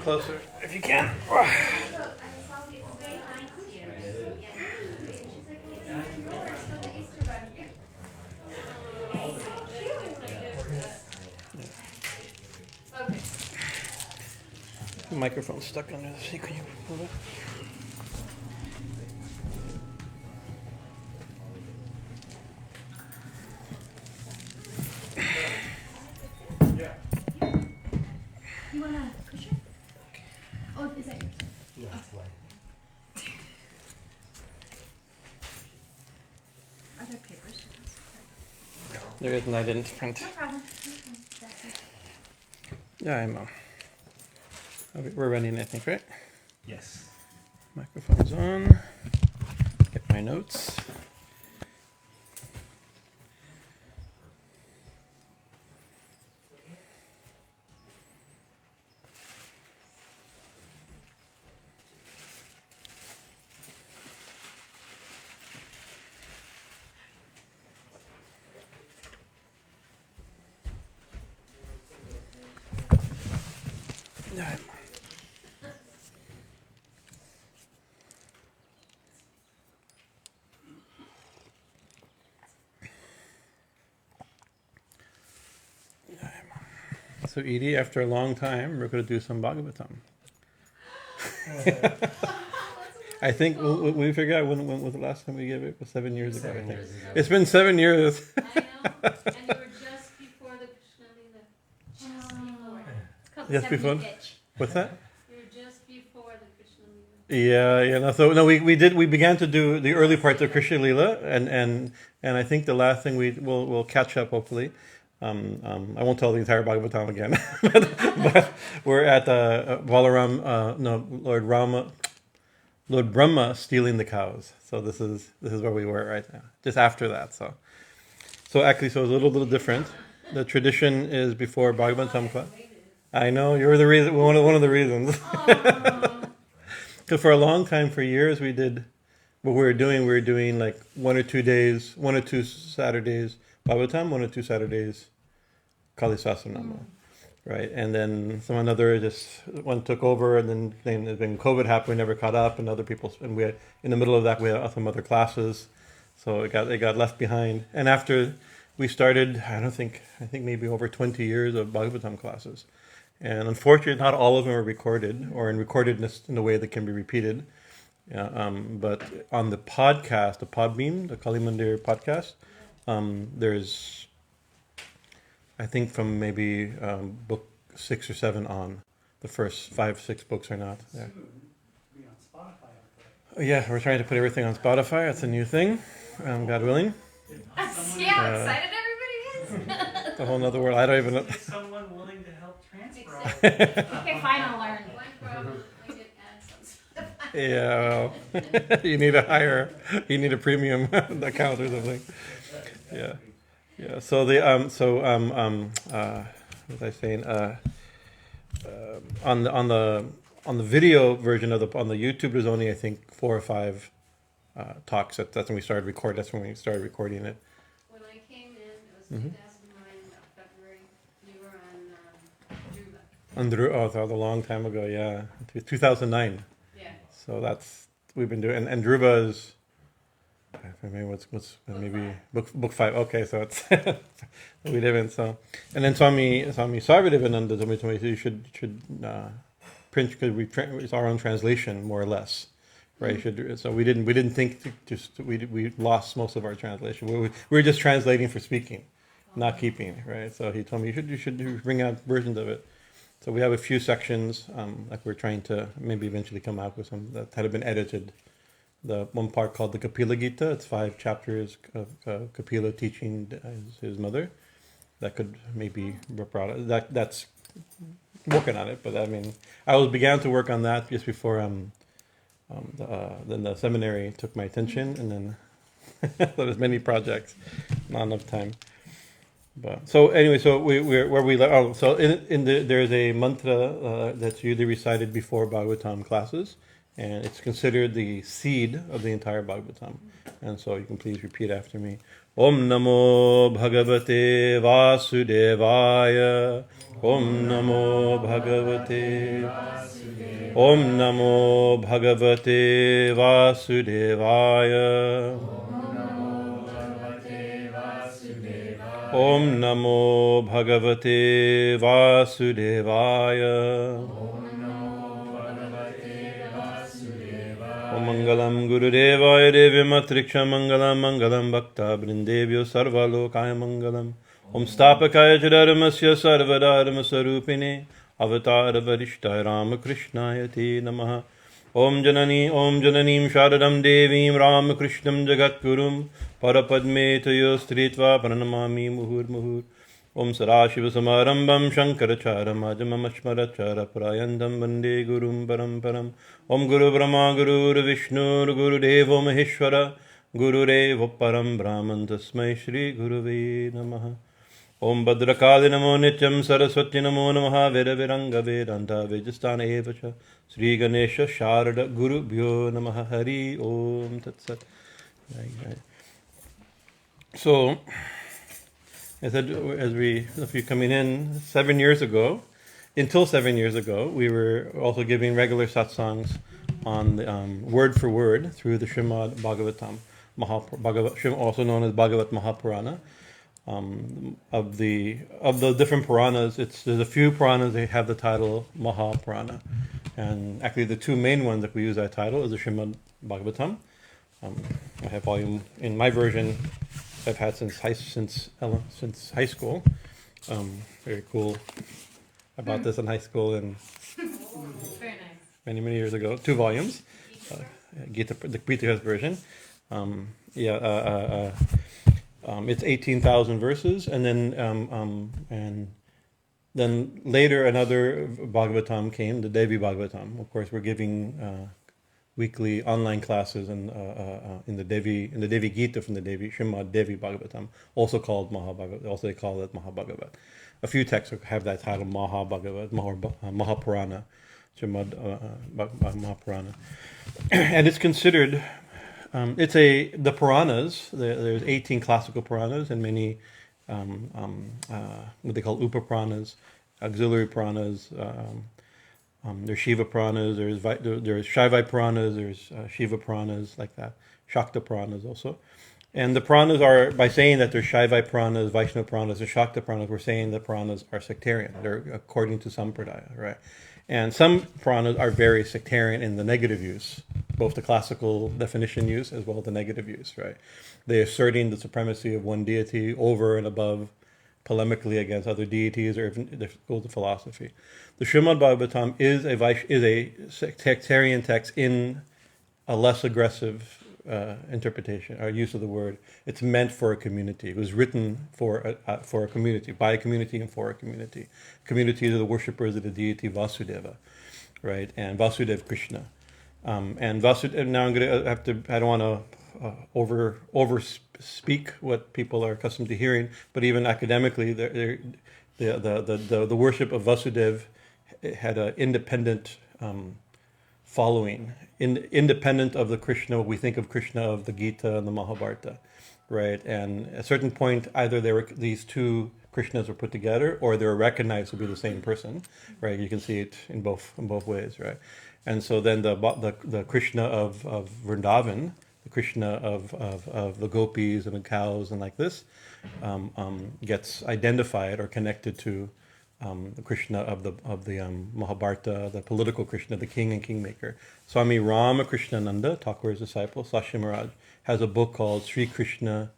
closer if you can. The microphone's stuck under the seat. Can you move it? You want a cushion? Oh, is that yours? Yeah, that's light. Are there papers? There is, and I didn't print. No problem. Yeah, I'm. We're running, I think, right? Yes. Microphone's on. Get my notes. Yeah. So Edie, after a long time, we're going to do some Bhagavatam. I think we figured out when was the last time we gave it? It was 7 years ago, I think. It's been 7 years. I know, and you were just before the Krishna Lila. Just before. It's called Just the before? 70 pitch. What's that? You were just before the Krishna Lila. Yeah. No, so no, we began to do the early parts of Krishna Lila, and I think the last thing we'll catch up hopefully. I won't tell the entire Bhagavatam again, but we're at Lord Brahma stealing the cows. So this is where we were right now, just after that. So actually, so it's a little different. The tradition is before Bhagavatam class. I know you're the reason. One of the reasons. Because for a long time, for years, we did what we were doing. We were doing like 1 or 2 days, 1 or 2 Saturdays Bhagavatam, 1 or 2 Saturdays Kali Sahasranama, right? And then one took over, and then COVID happened. We never caught up, and other people. And we had, in the middle of that, we had some other classes, so it got left behind. And after we started, I think maybe over 20 years of Bhagavatam classes. And unfortunately, not all of them are recorded or in recordedness in a way that can be repeated. But on the podcast, the Podbeam, the Kali Mandir podcast, there's, I think from maybe book 6 or 7 on. The first 5, 6 books are not there. Be on Spotify. Yeah, we're trying to put everything on Spotify. That's a new thing, God willing. See how excited everybody is? It's a whole nother world. I don't even know. Is someone willing to help transfer all Okay, fine, I'll learn. One problem, I did add some stuff. Yeah, well, you need a premium account or something. Yeah. So what was I saying? On the video version on the YouTube, there's only I think 4 or 5 talks. That's when we started recording. That's when we started recording it. When I came in, it was 2009, February, you were on Druva. Oh, that was a long time ago. Yeah, 2009. Yeah. So we've been doing, and Dhruva is, I mean, what's maybe book 5. Okay, so it's we didn't. So, and then Swami Sarvadavananda told me you should print, because it's our own translation more or less, right? So we didn't think we lost most of our translation. We were just translating for speaking, not keeping, right? So he told me you should bring out versions of it. So we have a few sections, like we're trying to maybe eventually come out with some that had been edited. The one part called the Kapila Gita, it's 5 chapters of Kapila teaching his mother. That could maybe be brought out. That's working on it, but I mean, I began to work on that just before then the seminary took my attention, and then there's many projects, not enough time. But so anyway, so we're where we so there's a mantra that's usually recited before Bhagavatam classes, and it's considered the seed of the entire Bhagavatam. And so you can please repeat after me. Om Namo Bhagavate Vasudevaya. Om Namo Bhagavate. Om Namo Bhagavate Vasudevaya. Om Namo Bhagavate Vasudevaya. Om Mangalam Gurudevaya Devya Mangalam Mangalam Bhakta Brindevyo Sarva Lokaya Mangalam. Om Stapakaya Jadaramasya Sarvadharma Sarupine Avatar Varishta Ramakrishnaya Te Namaha. Om Jananim Sharadam Devim Ramakrishnam Jagatgurum Parapadme Tayo Stritva Pranamami Muhur Muhur. Om Sarashiva Samarambam Shankarachara Majamamashmarachara Prayandam Vande Gurum Paramparam. Om Guru Brahma Guru Vishnu Guru Devo Maheshwara Guru Rev Param Brahman Tasmai Shri Guruve Namaha. Om Bhadrakali Namo Nityam Saraswati Namo Namaha Veda Viranga Vedanta Vejastana Evacha Sri Ganesha Sharada Guru Bhyo Namaha Hari Om Tat Sat. So, if you're coming in 7 years ago, until 7 years ago, we were also giving regular satsangs on the, word for word through the Srimad Bhagavatam, also known as Bhagavat Mahapurana. Of the different Puranas, there's a few Puranas that have the title Mahapurana, and actually the two main ones that we use that title is the Srimad Bhagavatam. I have volume in my version. I've had since high school. Very cool. I bought this in high school and Very nice. many years ago. 2 volumes. Gita, the Gita version. It's 18,000 verses, and then later another Bhagavatam came, the Devi Bhagavatam. Of course, we're giving weekly online classes in the Devi Gita from the Devi Srimad Devi Bhagavatam, also called Mahabhagavat. Also, they call it Mahabhagavat. A few texts have that title, Mahabhagavat, Mahapurana, Srimad Mahapurana, and it's considered. The Puranas. There's 18 classical Puranas and many what they call Upapuranas, auxiliary Puranas. There's Shiva Puranas. There's Shaivai Puranas. There's Shiva Puranas, like that. Shakta Puranas also. And the Puranas are, by saying that there's Shaivai Puranas, Vaishnava Puranas, and Shakta Puranas, we're saying the Puranas are sectarian. They're according to Sampradaya, right? And some Puranas are very sectarian in the negative use, both the classical definition use as well as the negative use, right? They're asserting the supremacy of one deity over and above, polemically against other deities, or even the schools of philosophy. The Srimad Bhagavatam is a sectarian text in a less aggressive interpretation or use of the word. It's meant for a community. It was written for a community, by a community and for a community. Communities are the worshippers of the deity Vasudeva, right? And Vasudeva Krishna. And Vasudeva. Now I'm gonna have to. I don't want to over speak what people are accustomed to hearing, but even academically, the worship of Vasudeva had an independent following, independent of the Krishna, what we think of Krishna of the Gita and the Mahabharata, right? And at a certain point, either these two Krishnas were put together, or they were recognized to be the same person, right? You can see it in both ways, right? And so then the Krishna of Vrindavan, the Krishna of the gopis and the cows and like this, gets identified or connected to the Krishna of the Mahabharata, the political Krishna, the king and kingmaker. Swami Ramakrishnananda, Thakur's disciple, Sashi Maharaj, has a book called Sri Krishna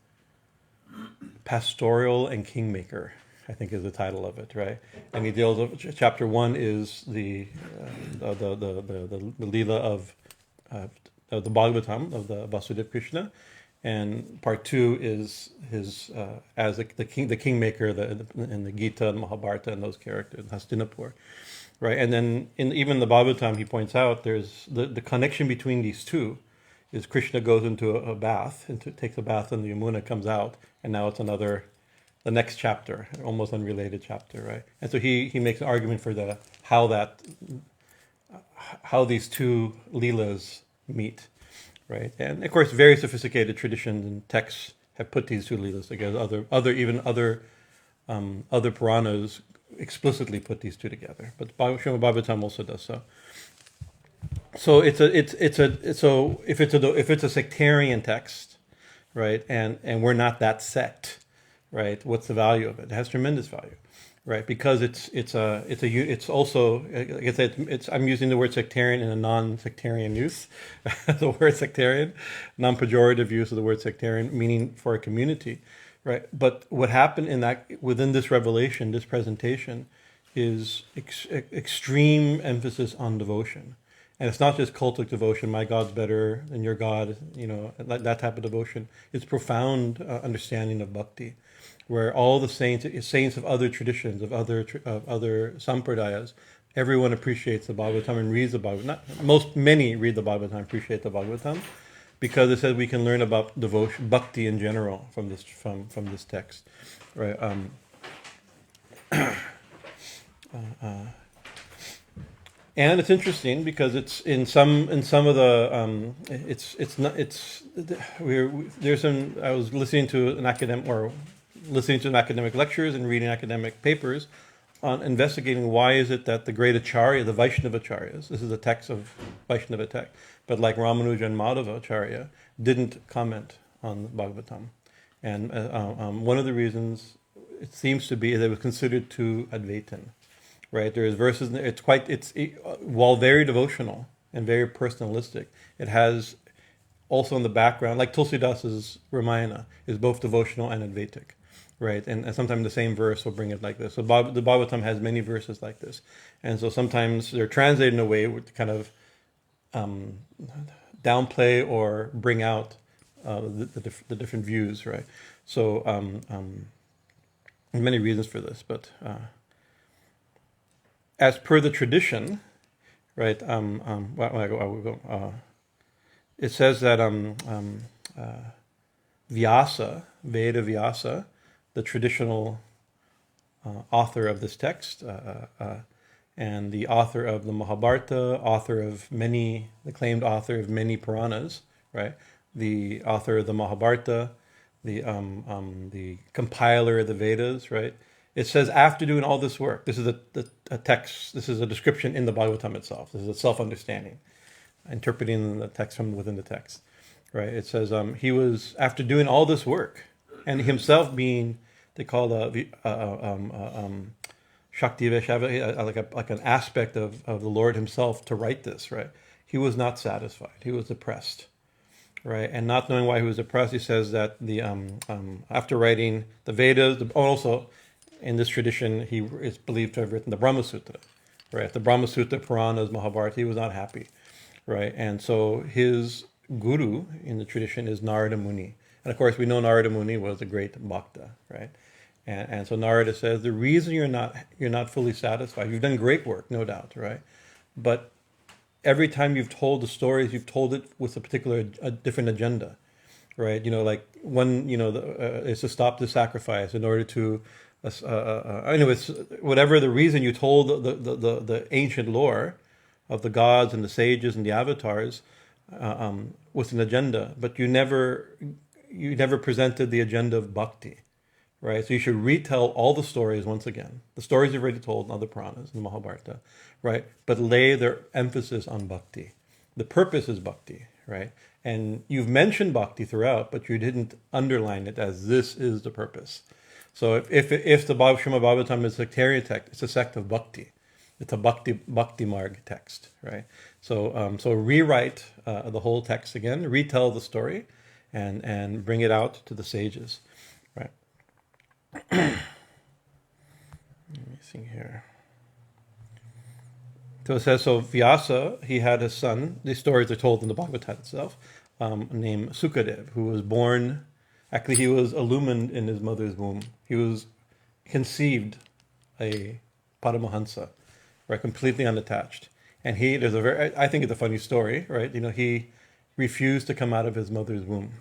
Pastoral and Kingmaker, I think is the title of it, right? And he deals with, chapter 1 is the Leela of the Bhagavatam, of the Vasudeva Krishna, and part 2 is his as the kingmaker, in the Gita and Mahabharata and those characters, Hastinapur, right? And then in even the Bhagavatam, he points out there's the connection between these two is Krishna goes into a bath, takes a bath in the Yamuna, comes out, and now it's the next chapter, almost unrelated chapter, right? And so he makes an argument for how how these two leelas meet, right? And of course, very sophisticated traditions and texts have put these two leelas together. Other Puranas explicitly put these two together, but Srimad Bhagavatam also does so. So if it's a sectarian text, right, and we're not that sect, right? What's the value of it? It has tremendous value, right? Because it's also, like I said, I'm using the word sectarian in a non-sectarian use. The word sectarian, non-pejorative use of the word sectarian, meaning for a community, right? But what happened within this revelation, this presentation, is extreme emphasis on devotion. And it's not just cultic devotion, my God's better than your God, that type of devotion. It's profound understanding of bhakti, where all the saints of other traditions, of other sampradayas, everyone appreciates the Bhagavatam and reads the Bhagavatam. Many read the Bhagavatam, appreciate the Bhagavatam, because it says we can learn about devotion, bhakti in general from this text, right? And it's interesting because it's in some of the I was listening to academic lectures and reading academic papers on investigating why is it that the great Acharya, the Vaishnava Acharyas, this is a text of Vaishnava text, but like Ramanuja and Madhava Acharya, didn't comment on Bhagavatam. And one of the reasons it seems to be that it was considered too Advaitin. Right, there's verses. While very devotional and very personalistic, it has also in the background, like Tulsidasa's Ramayana is both devotional and Advaitic, right? And sometimes the same verse will bring it like this. So the Bhagavatam has many verses like this, and so sometimes they're translated in a way to kind of downplay or bring out the different views, right? So many reasons for this, but. As per the tradition, right? It says that Vyasa, Veda Vyasa, the traditional author of this text, and the author of the Mahabharata, the claimed author of many Puranas, right? The author of the Mahabharata, the compiler of the Vedas, right? It says after doing all this work, this is a text, this is a description in the Bhagavatam itself. This is a self-understanding, interpreting the text from within the text, right? It says he was, after doing all this work, and himself being, they call Shakti Vaishava, like an aspect of the Lord himself to write this, right? He was not satisfied. He was depressed, right? And not knowing why he was depressed, he says that after writing the Vedas, also, in this tradition, he is believed to have written the Brahma Sutra, right? The Brahma Sutra, Puranas, Mahabharata, he was not happy, right? And so his guru in the tradition is Narada Muni. And of course, we know Narada Muni was a great bhakta, right? And so Narada says, the reason you're not fully satisfied, you've done great work, no doubt, right? But every time you've told the stories, you've told it with a different agenda, right? Like one, is to stop the sacrifice in order to anyways, whatever the reason you told the ancient lore of the gods and the sages and the avatars with an agenda, but you never presented the agenda of bhakti, right? So you should retell all the stories once again, the stories you've already told in other Puranas in the Mahabharata, right? But lay their emphasis on bhakti. The purpose is bhakti, right? And you've mentioned bhakti throughout, but you didn't underline it as this is the purpose. So if the Srimad Bhagavatam is a sectarian text, it's a sect of bhakti. It's a bhakti marg text, right? So rewrite the whole text again, retell the story, and bring it out to the sages, right? Let me see here. So it says, so Vyasa, he had a son. These stories are told in the Bhagavatam itself, named Sukadev, who was born. Actually, he was illumined in his mother's womb. He was conceived a Paramahansa, right, completely unattached. And I think it's a funny story, right? He refused to come out of his mother's womb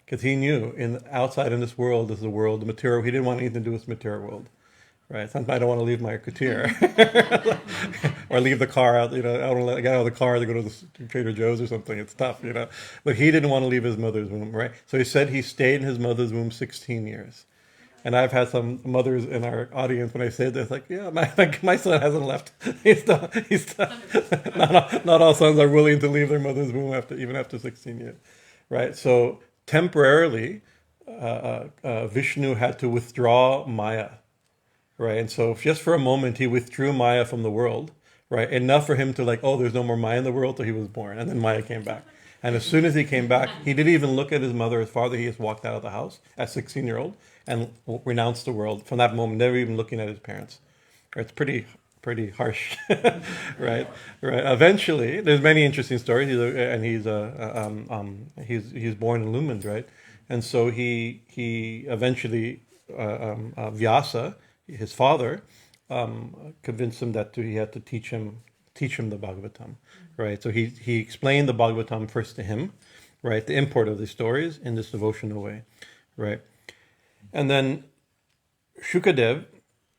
because he knew outside in this world is the world, the material. He didn't want anything to do with the material world, right? Sometimes I don't want to leave my couture or leave the car out. I don't want to get out of the car to go to the Trader Joe's or something. It's tough. But he didn't want to leave his mother's womb, right? So he said he stayed in his mother's womb 16 years. And I've had some mothers in our audience when I say this, like, yeah, my son hasn't left. Not all sons are willing to leave their mother's womb even after 16 years, right? So temporarily, Vishnu had to withdraw Maya, right? And so just for a moment, he withdrew Maya from the world, right? Enough for him to there's no more Maya in the world, so he was born. And then Maya came back. And as soon as he came back, he didn't even look at his mother, his father. He just walked out of the house at 16-year-old and renounced the world from that moment, never even looking at his parents. It's pretty harsh, right? Right. Eventually, there's many interesting stories, he's born illumined, right? And so he eventually Vyasa, his father, convinced him that he had to teach him the Bhagavatam, right? So he explained the Bhagavatam first to him, right? The import of the stories in this devotional way, right? And then Shukadev,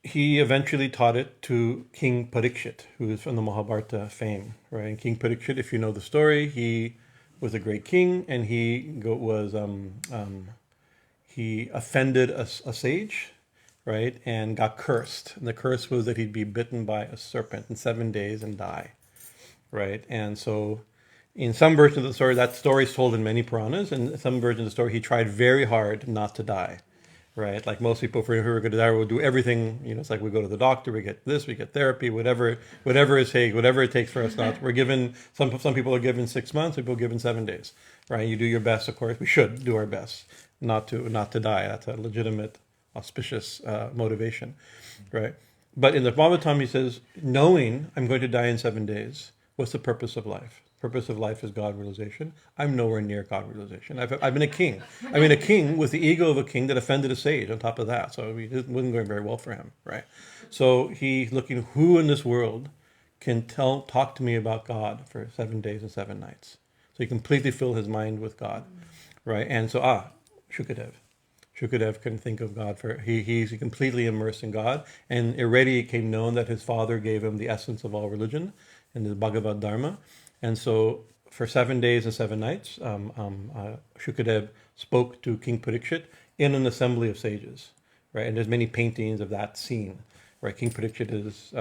he eventually taught it to King Parikshit, who is from the Mahabharata fame, right? And King Parikshit, if you know the story, he was a great king, and he offended a sage, right, and got cursed. And the curse was that he'd be bitten by a serpent in 7 days and die, right? And so in some versions of the story, that story is told in many Puranas, and in some versions of the story, he tried very hard not to die, right? Like most people who are going to die will do everything, it's like we go to the doctor, we get this, we get therapy, whatever it takes for us not. We're given, some people are given 6 months, people are given 7 days, right? You do your best, of course. We should do our best not to die. That's a legitimate, auspicious motivation, right? But in the Bhagavatam, he says, knowing I'm going to die in 7 days, what's the purpose of life? Purpose of life is God realization. I'm nowhere near God realization. I've been a king. I mean, a king with the ego of a king that offended a sage on top of that. So it wasn't going very well for him, right? So he's looking, who in this world can talk to me about God for 7 days and 7 nights? So he completely filled his mind with God, right? And so, Shukadev. Shukadev couldn't think of God he's completely immersed in God, and already it became known that his father gave him the essence of all religion in the Bhagavad Dharma. And so for 7 days and 7 nights, Shukadev spoke to King Parikshit in an assembly of sages, right? And there's many paintings of that scene, right? King Parikshit is,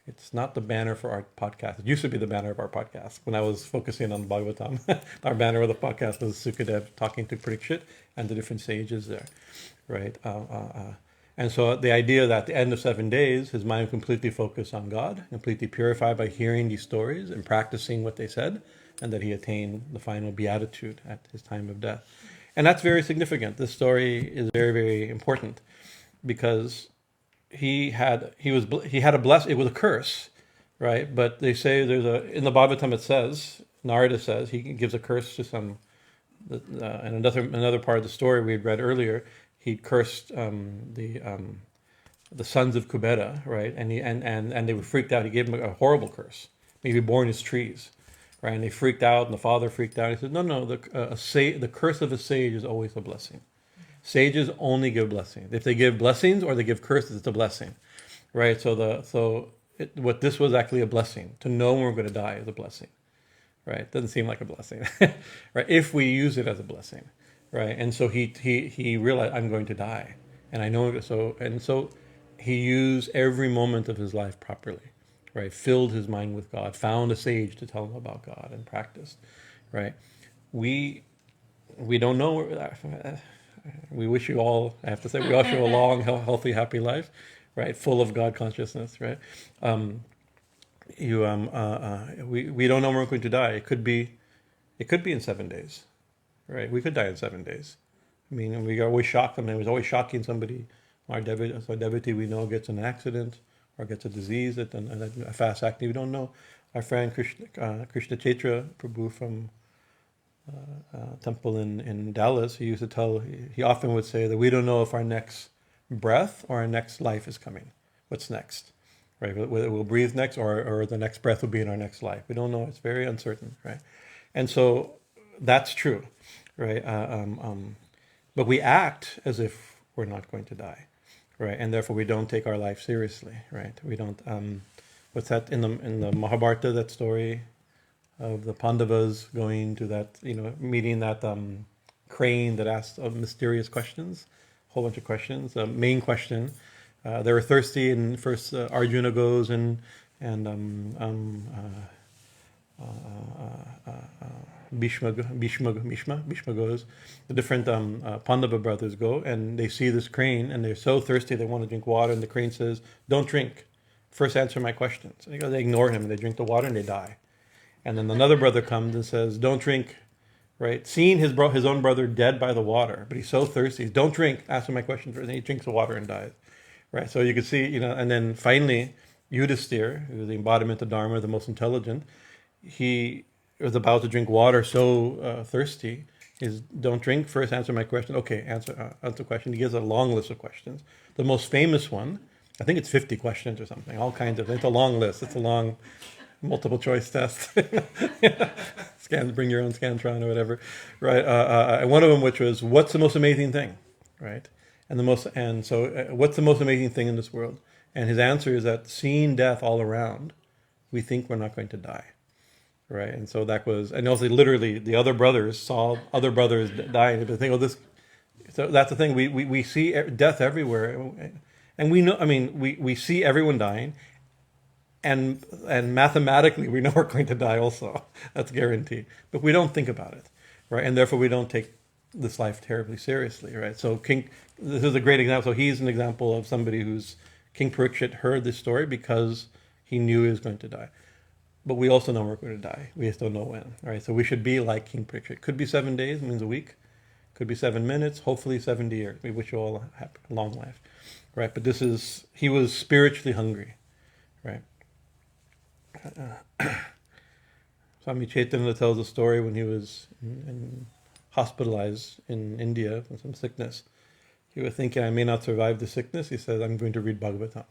it's not the banner for our podcast. It used to be the banner of our podcast when I was focusing on Bhagavatam. Our banner of the podcast was Shukadev talking to Parikshit and the different sages there, right? And so the idea that at the end of 7 days, his mind completely focused on God, completely purified by hearing these stories and practicing what they said, and that he attained the final beatitude at his time of death. And that's very significant. This story is very, very important because he had a blessing. It was a curse, right? But they say in the Bhagavatam it says, Narada says, he gives a curse to some, and another part of the story we had read earlier, he cursed the sons of Kubera, right? And they were freaked out. He gave them a horrible curse. Maybe born as trees, right? And they freaked out, and the father freaked out. He said, no, the curse of a sage is always a blessing. Sages only give blessings. If they give blessings or they give curses, it's a blessing, right? What this was actually a blessing. To know when we're going to die is a blessing, right? Doesn't seem like a blessing, right? If we use it as a blessing, right? And so he realized, I'm going to die, and I know so. And so he used every moment of his life properly, right? Filled his mind with God, found a sage to tell him about God, and practiced, right? We don't know. We wish you all, I have to say, we wish you a long, healthy, happy life, right? Full of God consciousness, right? We don't know when we're going to die. It could be in 7 days, right? We could die in 7 days. I mean, we always shock them. It was always shocking somebody, our devotee we know gets in an accident or gets a disease, and a fast acting. We don't know. Our friend Krishna Chaitra Prabhu from temple in Dallas, he often would say that we don't know if our next breath or our next life is coming. What's next, right? Whether we'll breathe next or the next breath will be in our next life. We don't know. It's very uncertain, right? And so that's true, right? But we act as if we're not going to die, right? And therefore we don't take our life seriously, right? We don't. What's that in the Mahabharata? That story of the Pandavas going to that, meeting that crane that asked mysterious questions, a whole bunch of questions. The main question, they were thirsty, and first Arjuna goes and Bhishma goes. The different Pandava brothers go, and they see this crane, and they're so thirsty they want to drink water, and the crane says, "Don't drink. First answer my questions." And they ignore him, and they drink the water, and they die. And then another brother comes and says, "Don't drink." Right, seeing his own brother dead by the water, but he's so thirsty. Don't drink. Answer my question first. And he drinks the water and dies. Right, so you can see, and then finally, Yudhisthira, who is the embodiment of Dharma, the most intelligent, he was about to drink water, so thirsty. Is don't drink first. Answer my question. Okay, answer question. He gives a long list of questions. The most famous one, I think it's 50 questions or something. All kinds of. It's a long list. It's a long multiple choice test. Bring your own Scantron or whatever, right? One of them, which was, what's the most amazing thing, right? What's the most amazing thing in this world? And his answer is that seeing death all around, we think we're not going to die, right? And so that was, and also literally the other brothers saw other brothers dying. They think, this. So that's the thing. We see death everywhere, and we know. I mean, we see everyone dying. And mathematically, we know we're going to die also. That's guaranteed. But we don't think about it, right? And therefore, we don't take this life terribly seriously, right? So this is a great example. So he's an example of somebody who's, King Parikshit heard this story because he knew he was going to die. But we also know we're going to die. We just don't know when, right? So we should be like King Parikshit. Could be 7 days, means a week. Could be 7 minutes, hopefully 70 years. We wish you all a long life, right? But he was spiritually hungry, right? Swami Chaitanya tells a story when he was hospitalized in India with some sickness. He was thinking, I may not survive the sickness. He says, I'm going to read Bhagavatam.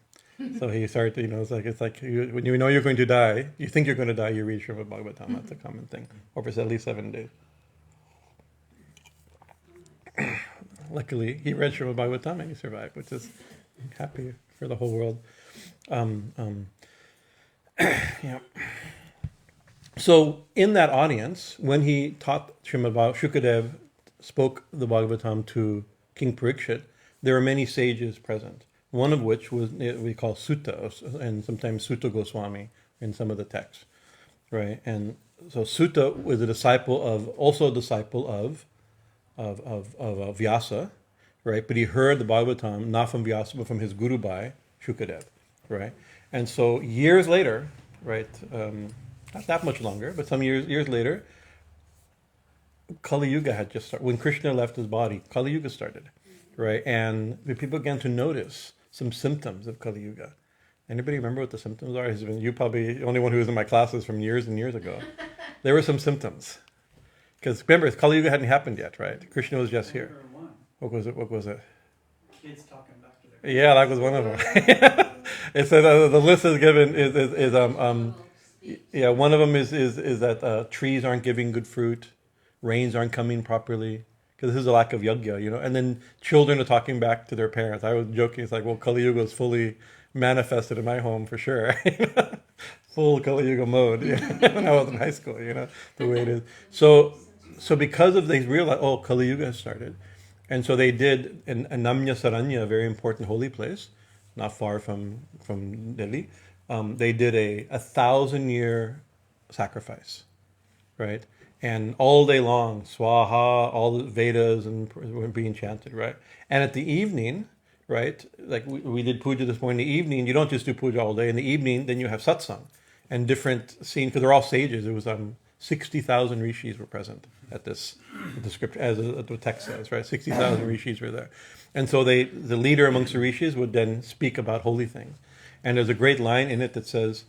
So he started, it's like when you know you're going to die, you think you're going to die, you read Srimad Bhagavatam. That's a common thing, over at least 7 days. Luckily, he read Srimad Bhagavatam and he survived, which is happy for the whole world. Yeah. So in that audience, when he taught Srimad Bhagavatam, Shukadev spoke the Bhagavatam to King Parikshit, there were many sages present. One of which was we call Sutta, and sometimes Sutta Goswami in some of the texts, right? And so Sutta was also a disciple of Vyasa, right? But he heard the Bhagavatam not from Vyasa, but from his Guru Bhai, Shukadev, right? And so years later, right, not that much longer, but some years later, Kali Yuga had just started. When Krishna left his body, Kali Yuga started, right? And the people began to notice some symptoms of Kali Yuga. Anybody remember what the symptoms are? You probably the only one who was in my classes from years and years ago. There were some symptoms. Because remember, Kali Yuga hadn't happened yet, right? Krishna was just here. What was it? Kids talking back to their Yeah, that was one of them. It said the list is given one of them is that trees aren't giving good fruit, rains aren't coming properly because this is a lack of yajna, and then children are talking back to their parents. I was joking, it's like, well, Kali Yuga is fully manifested in my home for sure. Full Kali Yuga mode when I was in high school, the way it is. So because of they realized, Kali Yuga has started. And so they did in Anamya Saranya, a very important holy place, not far from Delhi. They did a 1,000-year sacrifice, right? And all day long, Swaha, all the Vedas were being chanted, right? And at the evening, right, like we did puja this morning, in the evening, you don't just do puja all day. In the evening, then you have satsang and different scenes, because they're all sages. It was 60,000 rishis were present at this, the script, as the text says, right? 60,000 rishis were there. And so the leader amongst the rishis would then speak about holy things. And there's a great line in it that says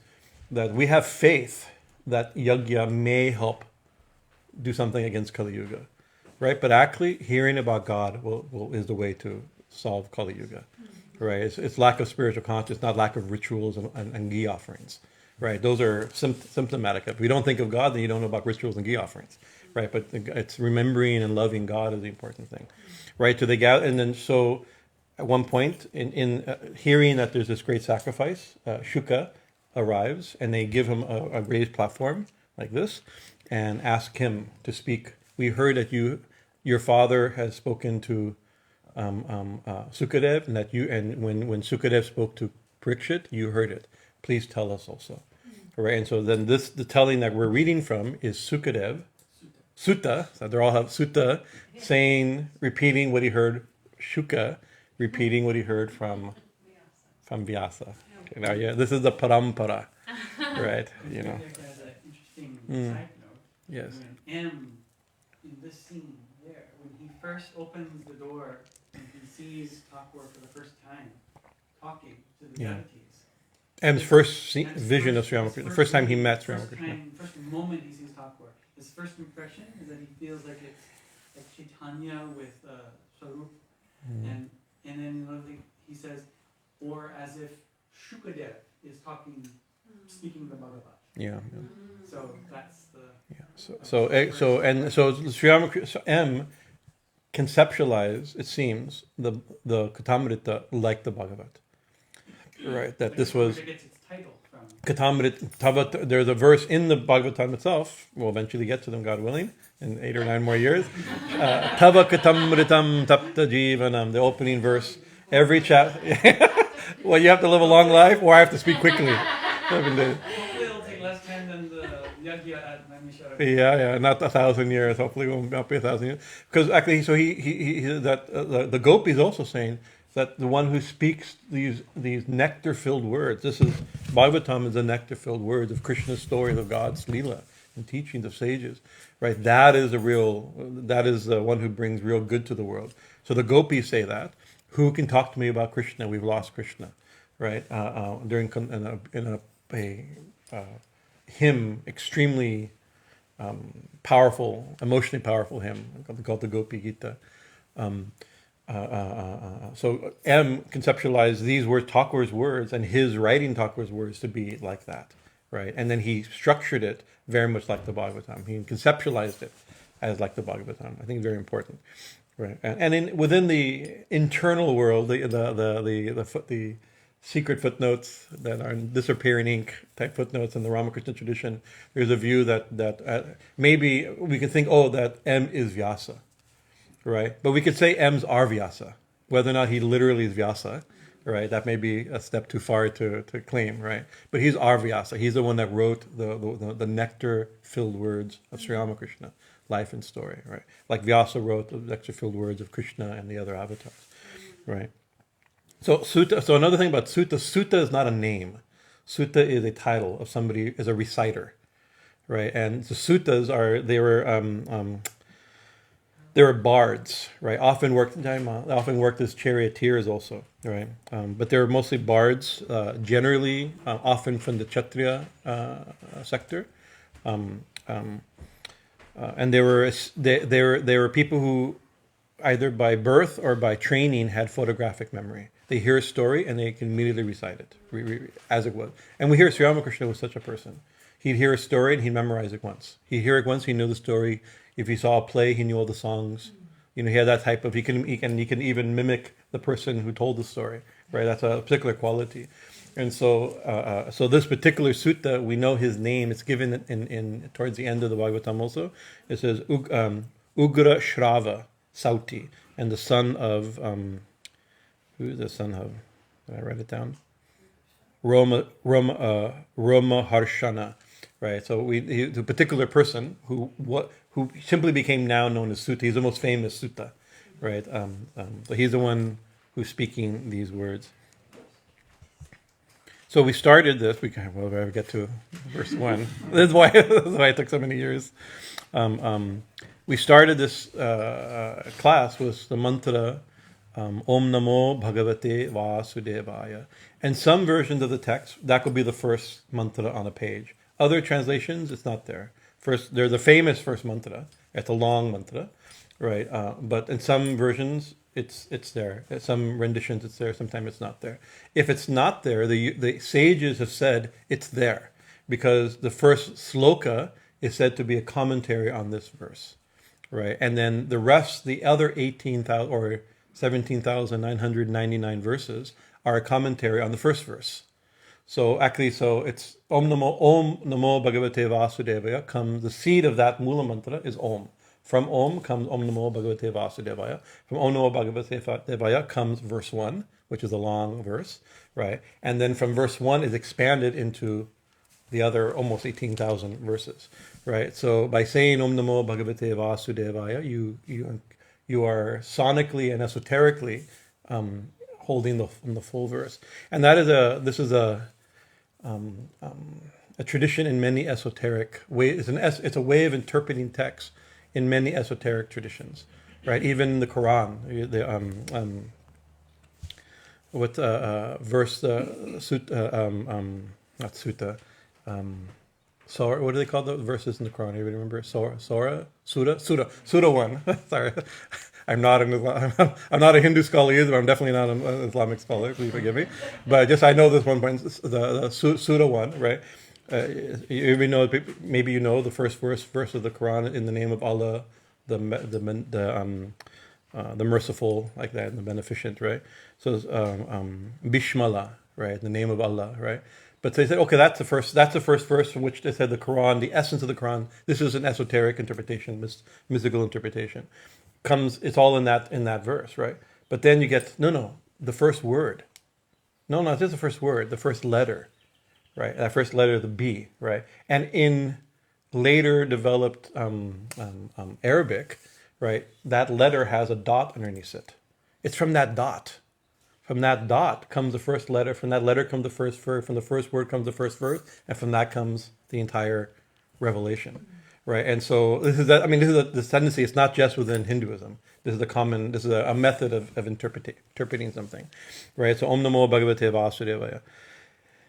that we have faith that yajna may help do something against Kali Yuga, right? But actually, hearing about God is the way to solve Kali Yuga, right? It's lack of spiritual consciousness, not lack of rituals and ghee offerings, right? Those are symptomatic. If we don't think of God, then you don't know about rituals and ghee offerings, right? But it's remembering and loving God is the important thing, right? So they gather, and then so at one point, in hearing that there's this great sacrifice, Shuka arrives and they give him a raised platform like this and ask him to speak. We heard that your father has spoken to Sukadev, and that when Sukadev spoke to Parikshit, you heard it. Please tell us also. Right, and so then the telling that we're reading from is Sukadev, Sutta. So they all have Sutta, repeating what he heard. Shuka, repeating what he heard from Vyasa. Okay, now, this is the parampara, right? You know. As an interesting side note, Yes. when M in this scene there, when he first opens the door and he sees Thakur for the first time talking to the devotees. M's first vision of Sri Ramakrishna, the first time he met Sri Ramakrishna. First moment he sees Thakur, his first impression is that he feels like it's like Chaitanya with Swarup, and then he says, or as if Shukadev is speaking the Bhagavatam. Yeah. So that's the. Yeah. So Sri Ramakrishna, M conceptualized, it seems, the Katamrita like the Bhagavat. Right, that this was Katamrit. There's a verse in the Bhagavatam itself. We'll eventually get to them, God willing, in 8 or 9 more years. Tava Katamritam Tapta Jivanam, the opening verse. Every chapter. Well, you have to live a long life, or I have to speak quickly. Hopefully, it'll take less time than the Yagya at Naimisharaka. Yeah, not 1,000 years. Hopefully, it won't be 1,000 years. Because actually, so he the gopi is also saying that the one who speaks these nectar-filled words, this is Bhagavatam is the nectar-filled words of Krishna's stories of God's Leela and teachings of sages, right? That is the one who brings real good to the world. So the gopis say that. Who can talk to me about Krishna? We've lost Krishna, right? During in a hymn, extremely powerful, emotionally powerful hymn called the Gopi Gita. So M conceptualized these words, Thakur's words, and his writing Thakur's words to be like that, right? And then he structured it very much like the Bhagavatam. He conceptualized it as like the Bhagavatam. I think it's very important, right? And within the internal world, the secret footnotes that are disappearing ink type footnotes in the Ramakrishna tradition, there's a view that maybe we can think, that M is Vyasa. Right, but we could say M's are Vyasa. Whether or not he literally is Vyasa, right? That may be a step too far to claim, right? But he's our Vyasa. He's the one that wrote the nectar-filled words of Sri Ramakrishna, life and story, right? Like Vyasa wrote the nectar-filled words of Krishna and the other avatars, right? So Sutta. So another thing about Sutta, Sutta is not a name. Sutta is a title of somebody, as a reciter, right? And the Suttas they were bards, right? Often worked as charioteers also, right? But they were mostly bards, generally, often from the Kshatriya sector, and they were people who, either by birth or by training, had photographic memory. They hear a story and they can immediately recite it as it was. And we hear Sri Ramakrishna was such a person. He'd hear a story and he'd memorize it once. He'd hear it once, he knew the story. If he saw a play, he knew all the songs. He had that type of, he can even mimic the person who told the story, right? That's a particular quality. And so this particular sutta, we know his name. It's given in towards the end of the Bhagavatam also. It says Ugra Shrava Sauti, and the son of who is the son of? Did I write it down? Roma Harshana, right? So the particular person who simply became now known as Sutta. He's the most famous Sutta, right? So he's the one who's speaking these words. So we started this. We get to verse 1. This is why it took so many years. We started this class with the mantra Om Namo Bhagavate Vasudevaya. And some versions of the text, that could be the first mantra on a page. Other translations, it's not there. First, there's a famous first mantra. It's a long mantra, right? But in some versions, it's there. In some renditions, it's there. Sometimes it's not there. If it's not there, the sages have said it's there, because the first sloka is said to be a commentary on this verse, right? And then the rest, the other 18,000 or 17,999 verses are a commentary on the first verse. So actually, so it's Om Namo Bhagavate Vasudevaya comes, the seed of that Mula Mantra is Om. From Om comes Om Namo Bhagavate Vasudevaya. From Om Namo Bhagavate Vasudevaya comes verse 1, which is a long verse, right? And then from verse 1 is expanded into the other almost 18,000 verses, right? So by saying Om Namo Bhagavate Vasudevaya, you are sonically and esoterically holding the full verse, and this is a tradition in many esoteric ways. It's a way of interpreting text in many esoteric traditions, right? Even the Quran, verse not sutta. Surah, what do they call the verses in the Quran? Anybody remember? Surah 1. Sorry, I'm not a Hindu scholar either. I'm definitely not an Islamic scholar. Please forgive me. But just I know this one point, the Surah 1, right? You even know, maybe you know the first verse of the Quran, in the name of Allah, the merciful, like that, the beneficent, right? So it's Bismillah, right? In the name of Allah, right? But they said, okay, that's the first verse from which they said the Quran, the essence of the Quran. This is an esoteric interpretation, mystical interpretation. It's all in that verse, right? But then you get the first word. No, it's just the first word, the first letter, right? That first letter, the B, right? And in later developed Arabic, right, that letter has a dot underneath it. It's from that dot. From that dot comes the first letter. From that letter comes the first verse. From the first word comes the first verse, and from that comes the entire revelation, right? And so this is the tendency. It's not just within Hinduism. This is a method of interpreting something, right? So Om Namo Bhagavate Vasudevaya.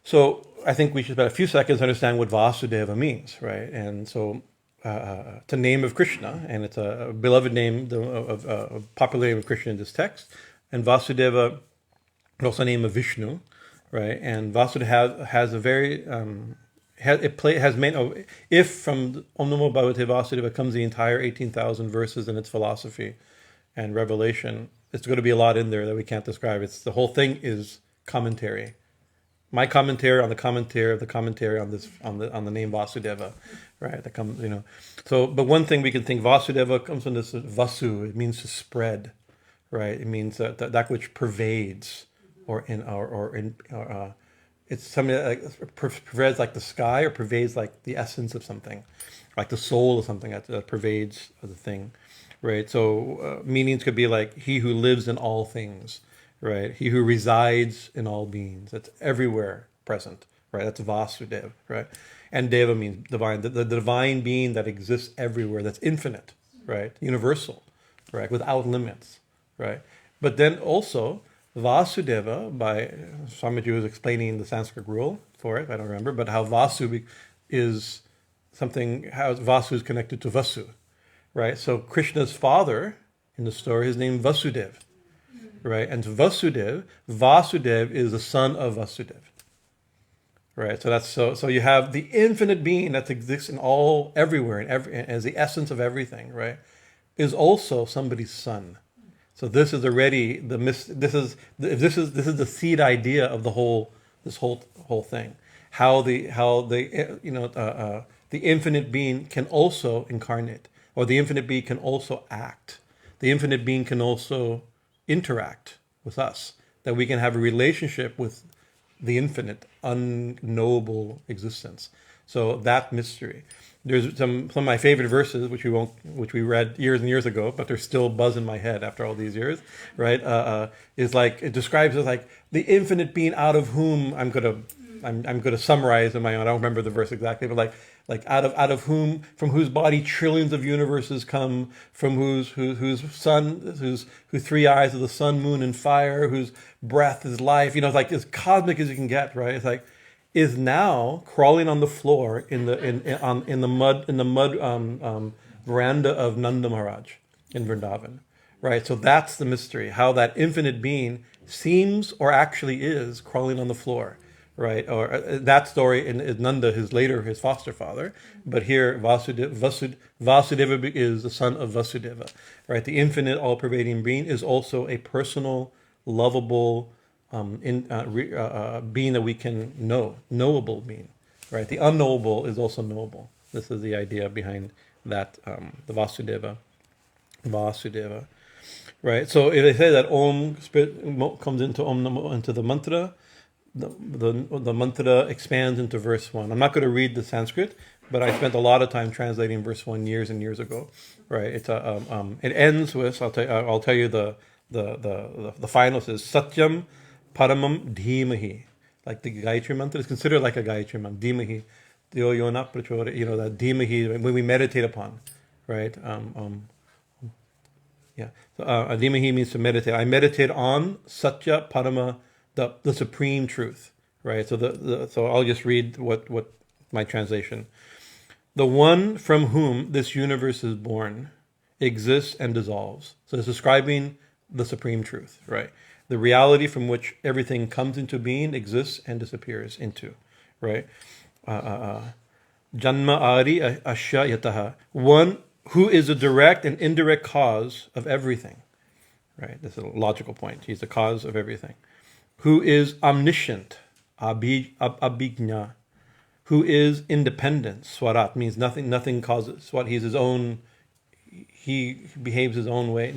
So I think we should spend a few seconds to understand what Vasudeva means, right? And so it's a name of Krishna, and it's a beloved name, a popular name of Krishna in this text. And Vasudeva, also a name of Vishnu, right? And Vasudeva has a very if from Om Namo Bhagavate Vasudeva comes the entire 18,000 verses in its philosophy and revelation, it's going to be a lot in there that we can't describe. The whole thing is commentary. My commentary on the commentary of the commentary on the name Vasudeva, right? That comes, So, but one thing we can think, Vasudeva comes from this Vasu. It means to spread, right? It means that which pervades. It's something that pervades like the sky, or pervades like the essence of something, like the soul of something that pervades the thing, right? So meanings could be like he who lives in all things, right? He who resides in all beings. That's everywhere present, right? That's Vasudeva, right? And Deva means divine, the divine being that exists everywhere, that's infinite, right? Universal, right? Without limits, right? But then also Vasudeva, by Swamiji was explaining the Sanskrit rule for it, I don't remember, but how Vasu is something, how Vasu is connected to Vasu, right? So Krishna's father in the story is named Vasudev, right? And Vasudev is the son of Vasudev, right? So that's so you have the infinite being that exists in everywhere, and as the essence of everything, right? Is also somebody's son. So this is already this is the seed idea of this whole thing. How the infinite being can also incarnate, or the infinite being can also act. The infinite being can also interact with us. That we can have a relationship with the infinite, unknowable existence. So that mystery. There's some of my favorite verses, which we read years and years ago, but they're still buzz in my head after all these years, right? Is like, it describes it like the infinite being out of whom I'm gonna summarize in my own. I don't remember the verse exactly, but like out of whom, from whose body trillions of universes come, from whose three eyes are the sun, moon, and fire, whose breath is life. It's like as cosmic as you can get, right? It's like, is now crawling on the floor in the mud veranda of Nanda Maharaj in Vrindavan, right? So that's the mystery, how that infinite being seems or actually is crawling on the floor, right? Or that story is Nanda, his foster father. But here, Vasudeva is the son of Vasudeva, right? The infinite, all-pervading being is also a personal, lovable being that we can know, knowable being, right? The unknowable is also knowable. This is the idea behind that, the Vasudeva, right? So if they say that Om spirit comes into Om Namo, into the mantra, the mantra expands into verse 1. I'm not going to read the Sanskrit, but I spent a lot of time translating verse 1 years and years ago, right? It's it ends with, I'll tell you the final says Satyam Paramam Dhimahi, like the Gayatri mantra is considered like a Gayatri mantra. Dhimahi, that Dhimahi when we meditate upon, right? Yeah. So, Dhimahi means to meditate. I meditate on Satya Parama, the supreme truth, right? So so I'll just read what my translation. The one from whom this universe is born exists and dissolves. So it's describing the supreme truth, right? The reality from which everything comes into being, exists and disappears into, right? Janma Ari Asya Yataha. One who is a direct and indirect cause of everything, right? This is a logical point. He's the cause of everything. Who is omniscient, abhijna, who is independent, swarat, means nothing causes, what he's his own, he behaves his own way,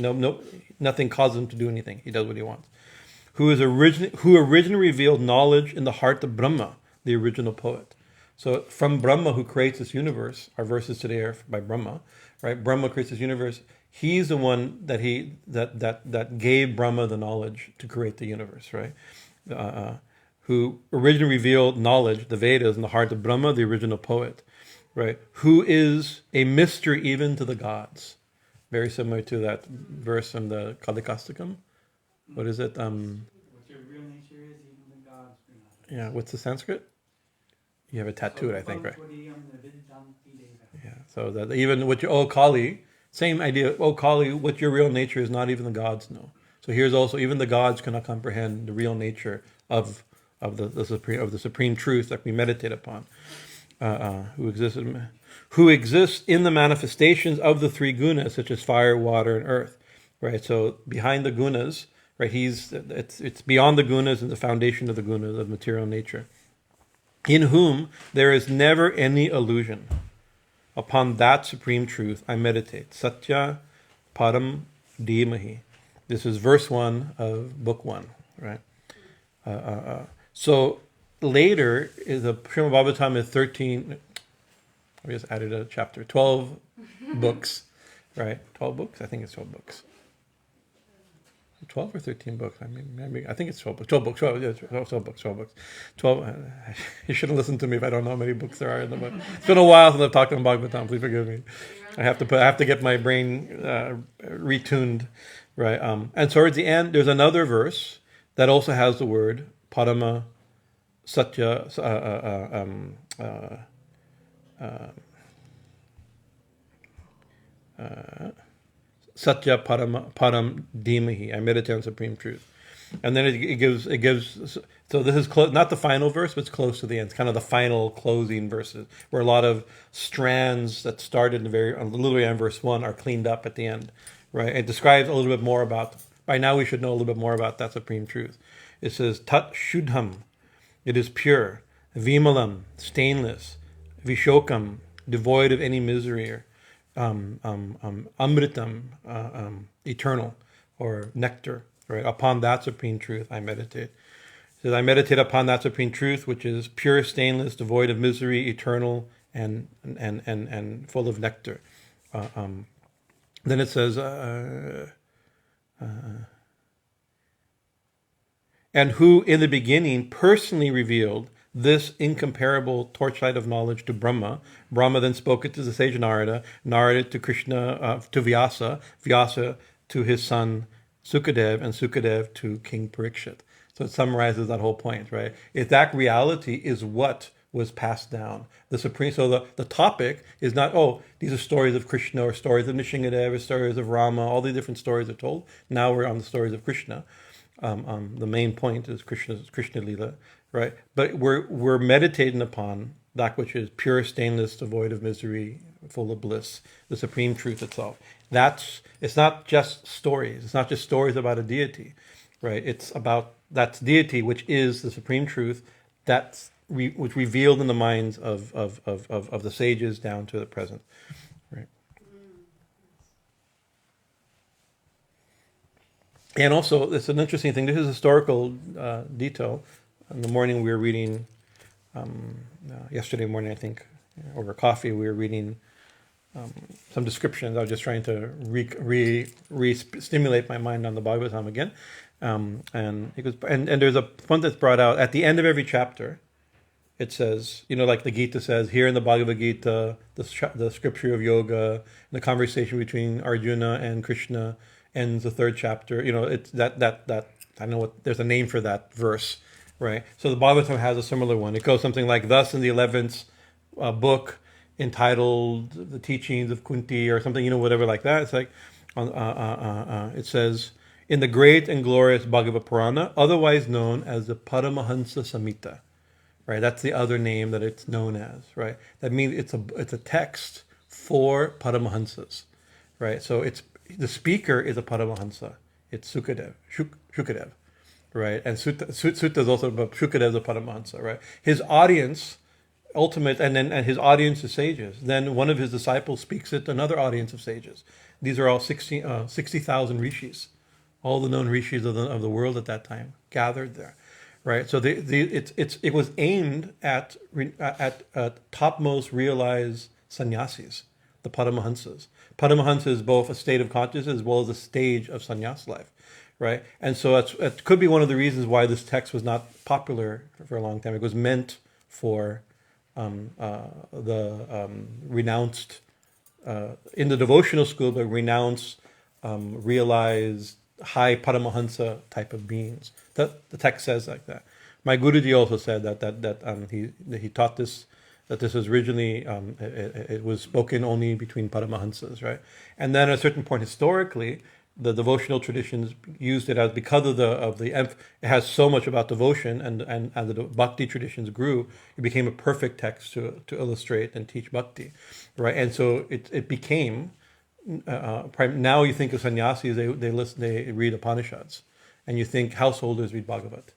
nothing causes him to do anything, he does what he wants. Who originally revealed knowledge in the heart of Brahma, the original poet. So from Brahma, who creates this universe, our verses today are by Brahma, right? Brahma creates this universe. He's the one that gave Brahma the knowledge to create the universe, right? Who originally revealed knowledge, the Vedas, in the heart of Brahma, the original poet, right? Who is a mystery even to the gods. Very similar to that verse in the Kalikastikam. What is it? What your real nature is, even the gods do not. Yeah, what's the Sanskrit? You have a tattoo, I think, right? Yeah, so that even what your Kali, same idea. Kali, what your real nature is, not even the gods know. So here's also, even the gods cannot comprehend the real nature of the supreme truth that we meditate upon. Who exists in the manifestations of the three gunas, such as fire, water, and earth. Right. So behind the gunas, right? It's beyond the gunas and the foundation of the gunas of material nature. In whom there is never any illusion. Upon that supreme truth I meditate. Satya Param Dhimahi. This is verse 1 of book 1, right? So later, the Srimad Bhagavatam is 13, we just added a chapter, 12 books, right? 12 books? I think it's 12 books. 12 or 13 books. I think it's 12 books. 12 books. 12 books. 12. You shouldn't listen to me if I don't know how many books there are in the book. It's been a while since I've talked about Bhagavatam. Please forgive me. I have to get my brain retuned, right? And towards the end, there's another verse that also has the word Parama Satya. Satya Param Dhimahi. I meditate on supreme truth, and then it gives. So this is not the final verse, but it's close to the end. It's kind of the final closing verses, where a lot of strands that started literally on verse 1 are cleaned up at the end, right? It describes a little bit more about. By now, we should know a little bit more about that supreme truth. It says Tat Shuddham, it is pure, Vimalam, stainless, Vishokam, devoid of any misery. Amritam, eternal, or nectar, right? Upon that supreme truth I meditate. It says, I meditate upon that supreme truth, which is pure, stainless, devoid of misery, eternal, and full of nectar. Then it says, and who in the beginning personally revealed this incomparable torchlight of knowledge to Brahma. Brahma then spoke it to the sage Narada, Narada to Krishna, to Vyasa, Vyasa to his son Sukadev, and Sukadev to King Parikshit. So it summarizes that whole point, right? If that reality is what was passed down, the supreme. So the topic is not, these are stories of Krishna or stories of Nishingadev or stories of Rama. All the different stories are told. Now we're on the stories of Krishna. The main point is Krishna Lila. right? But we're meditating upon that which is pure, stainless, devoid of misery, full of bliss, the supreme truth itself. It's not just stories. It's not just stories about a deity, right? It's about that deity, which is the supreme truth, which revealed in the minds of the sages down to the present, right? And also, it's an interesting thing. This is historical detail. In the morning, we were reading. Yesterday morning, I think, over coffee, we were reading some descriptions. I was just trying to stimulate my mind on the Bhagavatam again, and there's a one that's brought out at the end of every chapter. It says, like the Gita says, here in the Bhagavad Gita, the scripture of yoga, the conversation between Arjuna and Krishna ends the third chapter. It's that I know what there's a name for that verse, right? So the Bhagavatam has a similar one. It goes something like, thus in the 11th book entitled The Teachings of Kunti or something, whatever like that. It's like, it says, in the great and glorious Bhagavad Purana, otherwise known as the Paramahansa Samhita. Right, that's the other name that it's known as. Right, that means it's a text for Paramahansas. Right, so the speaker is a Paramahansa. It's Shukadev, right, and Sutta is also about Shukadev the Paramahansa. Right, his audience, and his audience is sages. Then one of his disciples speaks it to another audience of sages. These are all 60,000 rishis, all the known rishis of the world at that time gathered there. Right, so it was aimed at topmost realized sannyasis, the Paramahansas. Paramahansa is both a state of consciousness as well as a stage of sannyas life, right? And so it could be one of the reasons why this text was not popular for a long time. It was meant for the renounced, in the devotional school, but renounced, realized, high Paramahansa type of beings. The text says like that. My Guruji also said that he taught this, that this was originally, it was spoken only between Paramahansas, right? And then at a certain point historically, the devotional traditions used it as, because it has so much about devotion, and as the bhakti traditions grew, it became a perfect text to illustrate and teach bhakti, right? And so it became, now you think of sannyasis, they read Upanishads, and you think householders read Bhagavat,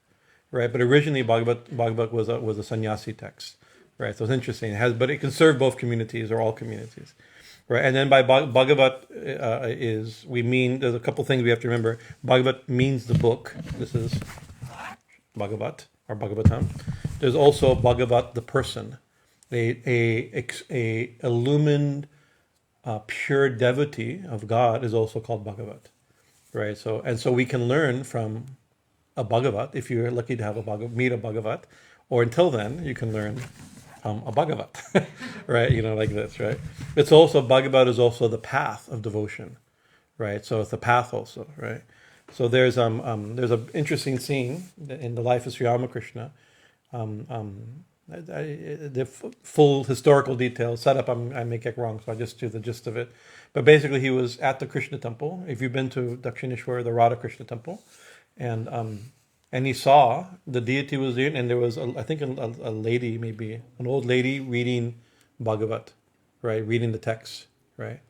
right? But originally Bhagavat was a sannyasi text, right? So it's interesting. But it can serve both communities or all communities, right? And then by Bhagavat there's a couple things we have to remember. Bhagavat means the book. This is Bhagavat or Bhagavatam. There's also Bhagavat, the person, a illumined, pure devotee of God is also called Bhagavat, right? So we can learn from a Bhagavat, if you're lucky to have meet a Bhagavat, or until then you can learn a Bhagavat, right? Like this, right? It's also, Bhagavat is also the path of devotion, right? So it's the path also, right? So there's an interesting scene in the life of Sri Ramakrishna. The full historical details setup I may get wrong, so I just do the gist of it. But basically, he was at the Krishna temple. If you've been to Dakshineshwar, the Radha Krishna temple, and he saw the deity was there, and there was a lady, maybe an old lady, reading Bhagavat, right, reading the text, right,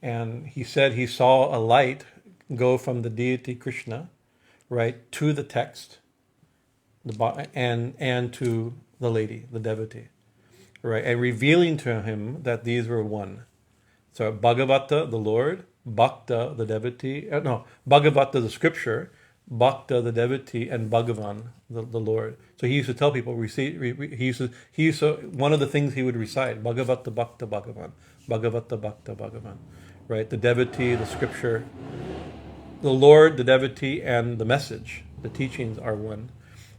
and he said he saw a light go from the deity Krishna, right, to the text, and to the lady, the devotee, right, and revealing to him that these were one. So Bhagavata, the Lord, Bhakta, the devotee, Bhagavata, the scripture, Bhakta, the devotee, and Bhagavan, the Lord. So he used to tell people, one of the things he would recite, Bhagavata, Bhakta, Bhagavan, Bhagavata, Bhakta, Bhagavan, right, the devotee, the scripture, the Lord, the devotee, and the message, the teachings are one.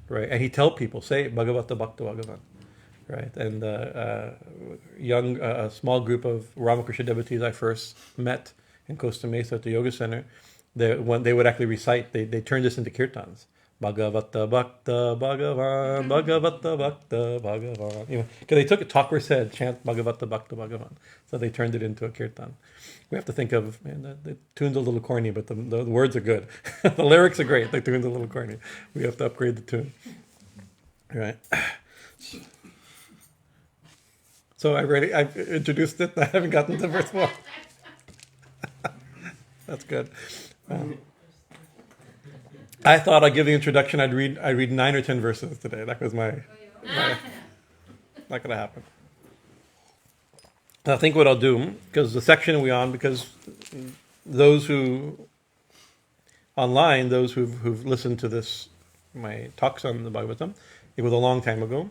Right, and he tell people, say Bhagavata Bhakta Bhagavan, right? And a small group of Ramakrishna devotees I first met in Costa Mesa at the Yoga Center, they would actually recite. They turned this into kirtans. Bhagavata Bhakta Bhagavan, Bhagavata Bhakta Bhagavan. Because they took it, talk or said, chant Bhagavata Bhakta Bhagavan. So they turned it into a kirtan. We have to think of, the tune's a little corny, but the words are good. The lyrics are great. The tune's a little corny. We have to upgrade the tune. right? So I've introduced it. I haven't gotten to verse 4. That's good. I thought I'd give the introduction. I'd read 9 or 10 verses today. That was my not gonna happen. I think what I'll do, because the section we're on, because those who online, those who've listened to this, my talks on the Bhagavatam, it was a long time ago,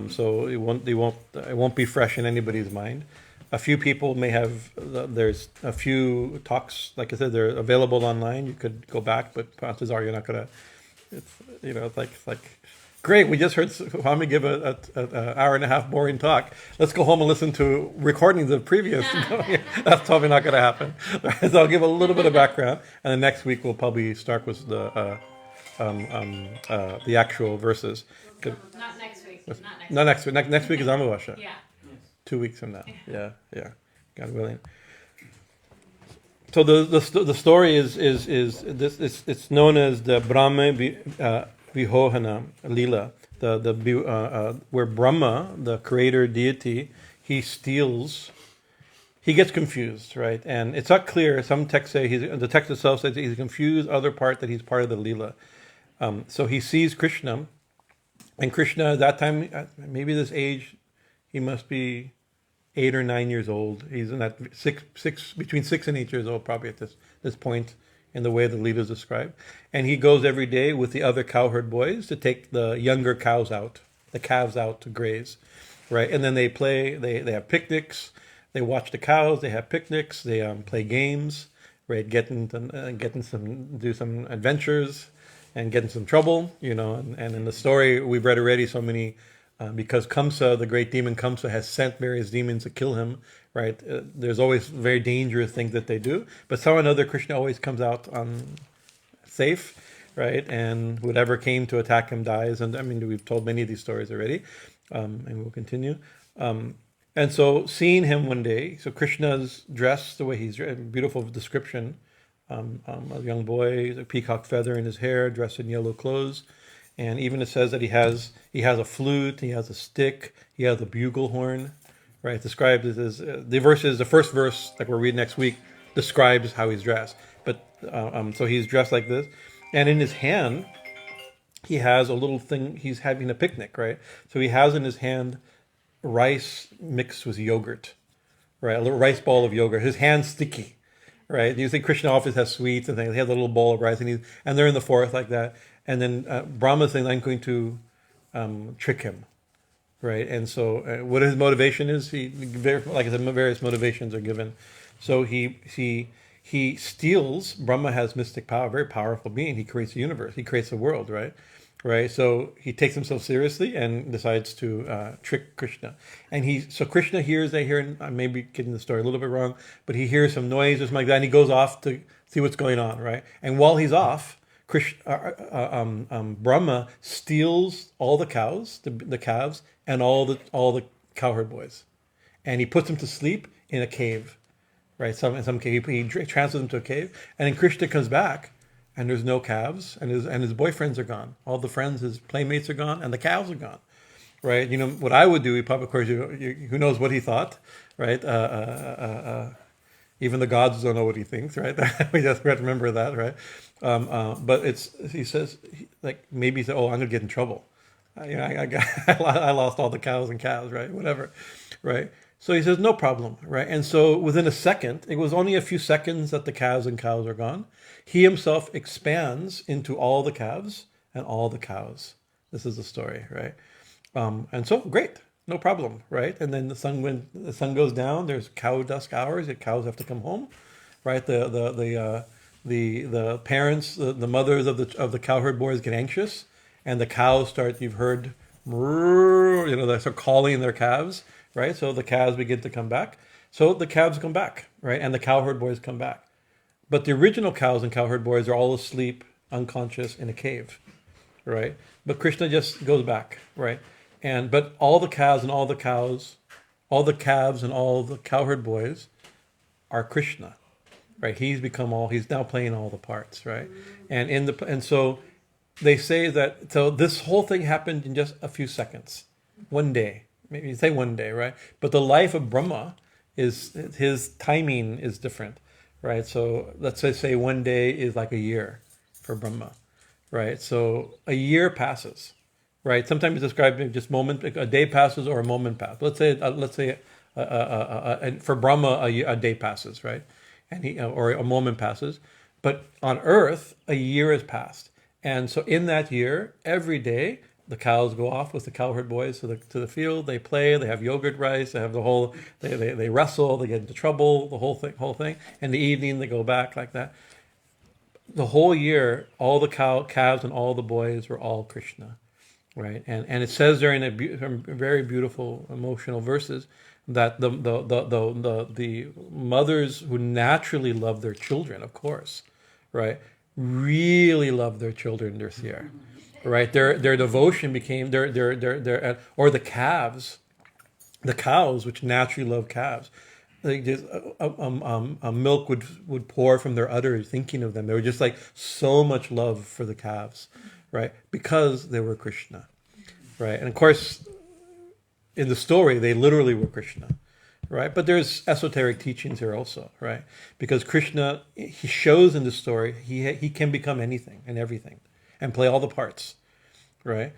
so it won't be fresh in anybody's mind. A few people may have. There's a few talks, like I said, they're available online. You could go back, but chances are you're not gonna. It's like great. We just heard Swami give a hour and a half boring talk. Let's go home and listen to recordings of previous. That's probably not going to happen. So I'll give a little bit of background, and then next week we'll probably start with the actual verses. Not next week. Not next week. Next week is Amavasya. Yeah. 2 weeks from now. Yeah. God willing. So the story is this. It's known as the Brahma Vihohana Lila, where Brahma, the creator deity, he gets confused, right? And it's not clear. Some texts say the text itself says he's confused. Other part that he's part of the Lila. So he sees Krishna, and Krishna at that time, maybe this age, he must be 8 or 9 years old. He's in that between 6 and 8 years old, probably at this point in the way the Lila is described. And he goes every day with the other cowherd boys to take the younger cows out, the calves out to graze, right? And then they play. They have picnics. They watch the cows. They have picnics. They play games, right? Do some adventures, and get in some trouble, And in the story we've read already, so many. Because Kamsa, the great demon Kamsa, has sent various demons to kill him, right? There's always very dangerous things that they do, but somehow or another Krishna always comes out safe, right? And whatever came to attack him dies. And I mean, we've told many of these stories already, and we'll continue. And so seeing him one day, so Krishna's dressed the way he's dressed, beautiful description, a young boy, a peacock feather in his hair, dressed in yellow clothes. And even it says that he has a flute, he has a stick, he has a bugle horn, right? Described as the first verse that we'll read next week describes how he's dressed. But so he's dressed like this, and in his hand he has a little thing. He's having a picnic, right? So he has in his hand rice mixed with yogurt, right? A little rice ball of yogurt. His hand's sticky, right? You think Krishna often has sweets and things. He has a little bowl of rice, and they're in the forest like that. And then Brahma saying, "I'm going to trick him," right? And so, what his motivation is, like I said, various motivations are given. So he steals. Brahma has mystic power, very powerful being. He creates the universe. He creates the world, right? Right. So he takes himself seriously and decides to trick Krishna. And Krishna hears. I may be getting the story a little bit wrong, but he hears some noise or something like that, and he goes off to see what's going on, right? And while he's off, Brahma steals all the cows, the calves, and all the cowherd boys, and he puts them to sleep in a cave, right? In some cave, he transfers them to a cave, and then Krishna comes back, and there's no calves, and his boyfriends are gone, all the friends, his playmates are gone, and the cows are gone, right? What I would do, of course, who knows what he thought, right? Even the gods don't know what he thinks, right? We just have to remember that, right? But he says, maybe he said, "Oh, I'm going to get in trouble. I lost all the cows and calves, right? Whatever, right?" So he says, "No problem," right? And so within a second, it was only a few seconds that the calves and cows are gone. He himself expands into all the calves and all the cows. This is the story, right? And so great. No problem, right? And then when the sun goes down, there's cow dusk hours. The cows have to come home, right? The parents, the mothers of the cowherd boys get anxious, and the cows start. You've heard, they start calling their calves, right? So the calves begin to come back. So the calves come back, right? And the cowherd boys come back. But the original cows and cowherd boys are all asleep, unconscious in a cave, right? But Krishna just goes back, right? But all the calves and all the cows, all the calves and all the cowherd boys are Krishna, right? He's now playing all the parts, right? And so they say that, so this whole thing happened in just a few seconds, one day. Maybe you say one day, right? But the life of Brahma is, his timing is different, right? So let's say one day is like a year for Brahma, right? So a year passes, right? Sometimes it's described in just moment, a day passes or a moment passes. Let's say for Brahma a day passes, right? And or a moment passes, but on Earth a year has passed, and so in that year, every day the cows go off with the cowherd boys to the field. They play. They have yogurt rice. They have the whole. They wrestle. They get into trouble. The whole thing. In the evening, they go back like that. The whole year, all the calves and all the boys were all Krishna, right? And it says there in some very beautiful emotional verses that the mothers who naturally love their children, of course, right, really love their children this year. Right, their devotion became their or the cows, which naturally love calves, like just milk would pour from their udders thinking of them. They were just like so much love for the calves, right, because they were Krishna, right. And of course, in the story, they literally were Krishna, right. But there's esoteric teachings here also, right, because Krishna, he shows in the story he can become anything and everything and play all the parts, right?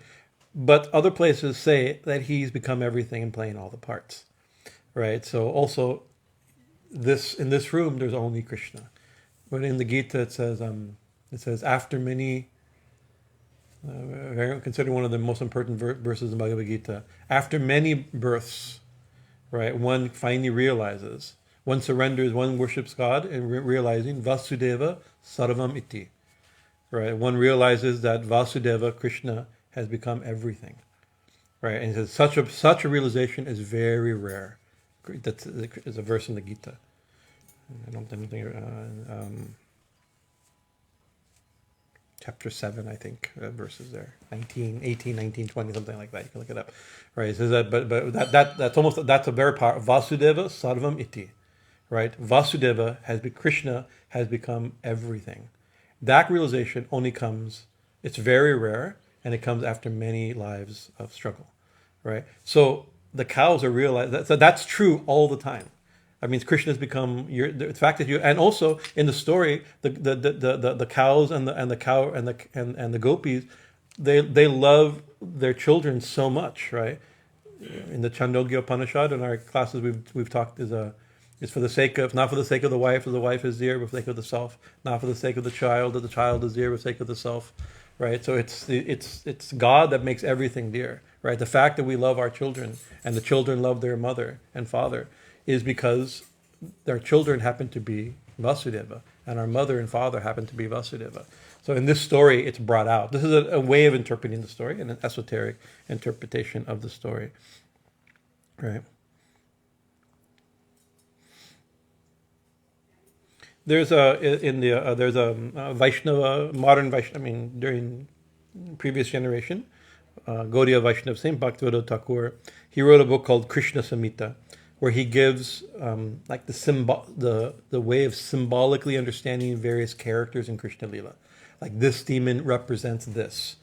But other places say that he's become everything and playing all the parts, right? So also, in this room, there's only Krishna. But in the Gita, it says after many, considered one of the most important verses in Bhagavad Gita, after many births, right? One finally realizes, one surrenders, one worships God, and realizing Vasudeva Sarvam Iti. Right, one realizes that Vasudeva, Krishna, has become everything, right? And it says such a realization is very rare. That's is a verse in the Gita. I don't think chapter 7, I think, verses there, 19, 18, 19, 20, something like that. You can look it up, right? It says that, but that's a very powerful Vasudeva Sarvam Iti, right? Vasudeva Krishna has become everything. That realization only comes, it's very rare, and it comes after many lives of struggle, right? So the cows are realized, so that's true all the time. I mean, Krishna's become the fact that and also in the story, the cows and the gopis, they love their children so much, right? In the Chandogya Upanishad, in our classes we've talked is for the sake of, not for the sake of the wife, as the wife is dear, but for the sake of the self. Not for the sake of the child, that the child is dear, but for the sake of the self. Right? So it's God that makes everything dear. Right? The fact that we love our children and the children love their mother and father is because their children happen to be Vasudeva, and our mother and father happen to be Vasudeva. So in this story, it's brought out. This is a way of interpreting the story, and an esoteric interpretation of the story. Right? There's a Vaishnava, modern Vaishnava, I mean, during previous generation, Gaudiya Vaishnava, Saint Bhaktivedanta Thakur, he wrote a book called Krishna Samhita, where he gives like the way of symbolically understanding various characters in Krishna Lila. Like this demon represents this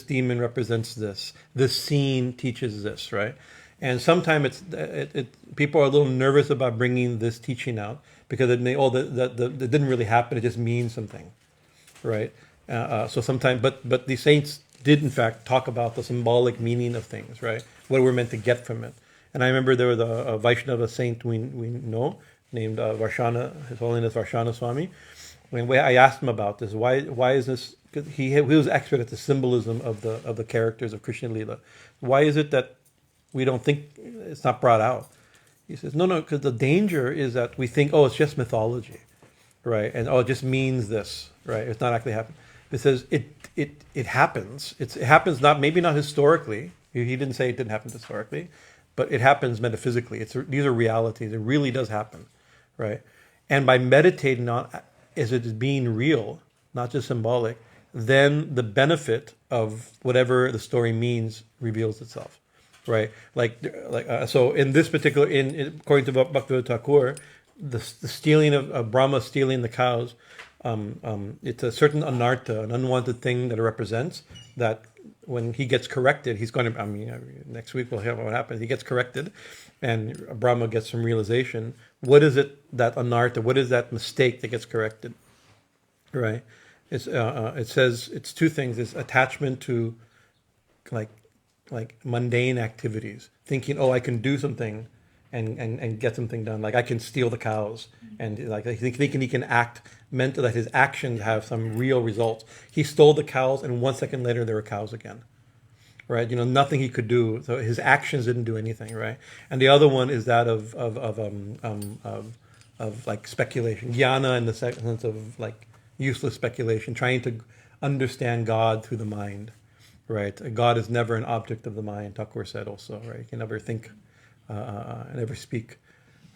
demon represents this scene teaches this, right? And sometimes people are a little nervous about bringing this teaching out because that didn't really happen. It just means something, right? So sometimes, but the saints did in fact talk about the symbolic meaning of things, right? What we're meant to get from it. And I remember there was a Vaishnava saint we know named Varshana, His Holiness Varshana Swami. When I asked him about this, why is this? Because he was expert at the symbolism of the characters of Krishna Lila. Why is it that we don't think it's not brought out? He says, no, because the danger is that we think, it's just mythology, right? And it just means this, right? It's not actually happening. It says it happens. It happens maybe not historically. He didn't say it didn't happen historically, but it happens metaphysically. These are realities. It really does happen, right? And by meditating on as it is being real, not just symbolic, then the benefit of whatever the story means reveals itself. Right, so in this particular, according to Bhaktivedanta Thakur, the stealing of Brahma stealing the cows, it's a certain anartha, an unwanted thing that it represents, that when he gets corrected, he's going to, next week we'll hear what happens. He gets corrected and Brahma gets some realization. What is it, that anartha, what is that mistake that gets corrected? Right? It says it's two things. It's attachment to like mundane activities, thinking, oh, I can do something and get something done. Like I can steal the cows, and like thinking he can act, meant that his actions have some real results. He stole the cows, and 1 second later there were cows again. Right? Nothing he could do. So his actions didn't do anything. Right? And the other one is that of like speculation, jnana, in the sense of like useless speculation, trying to understand God through the mind. Right? God is never an object of the mind. Thakur said also. Right? You can never think. Never speak,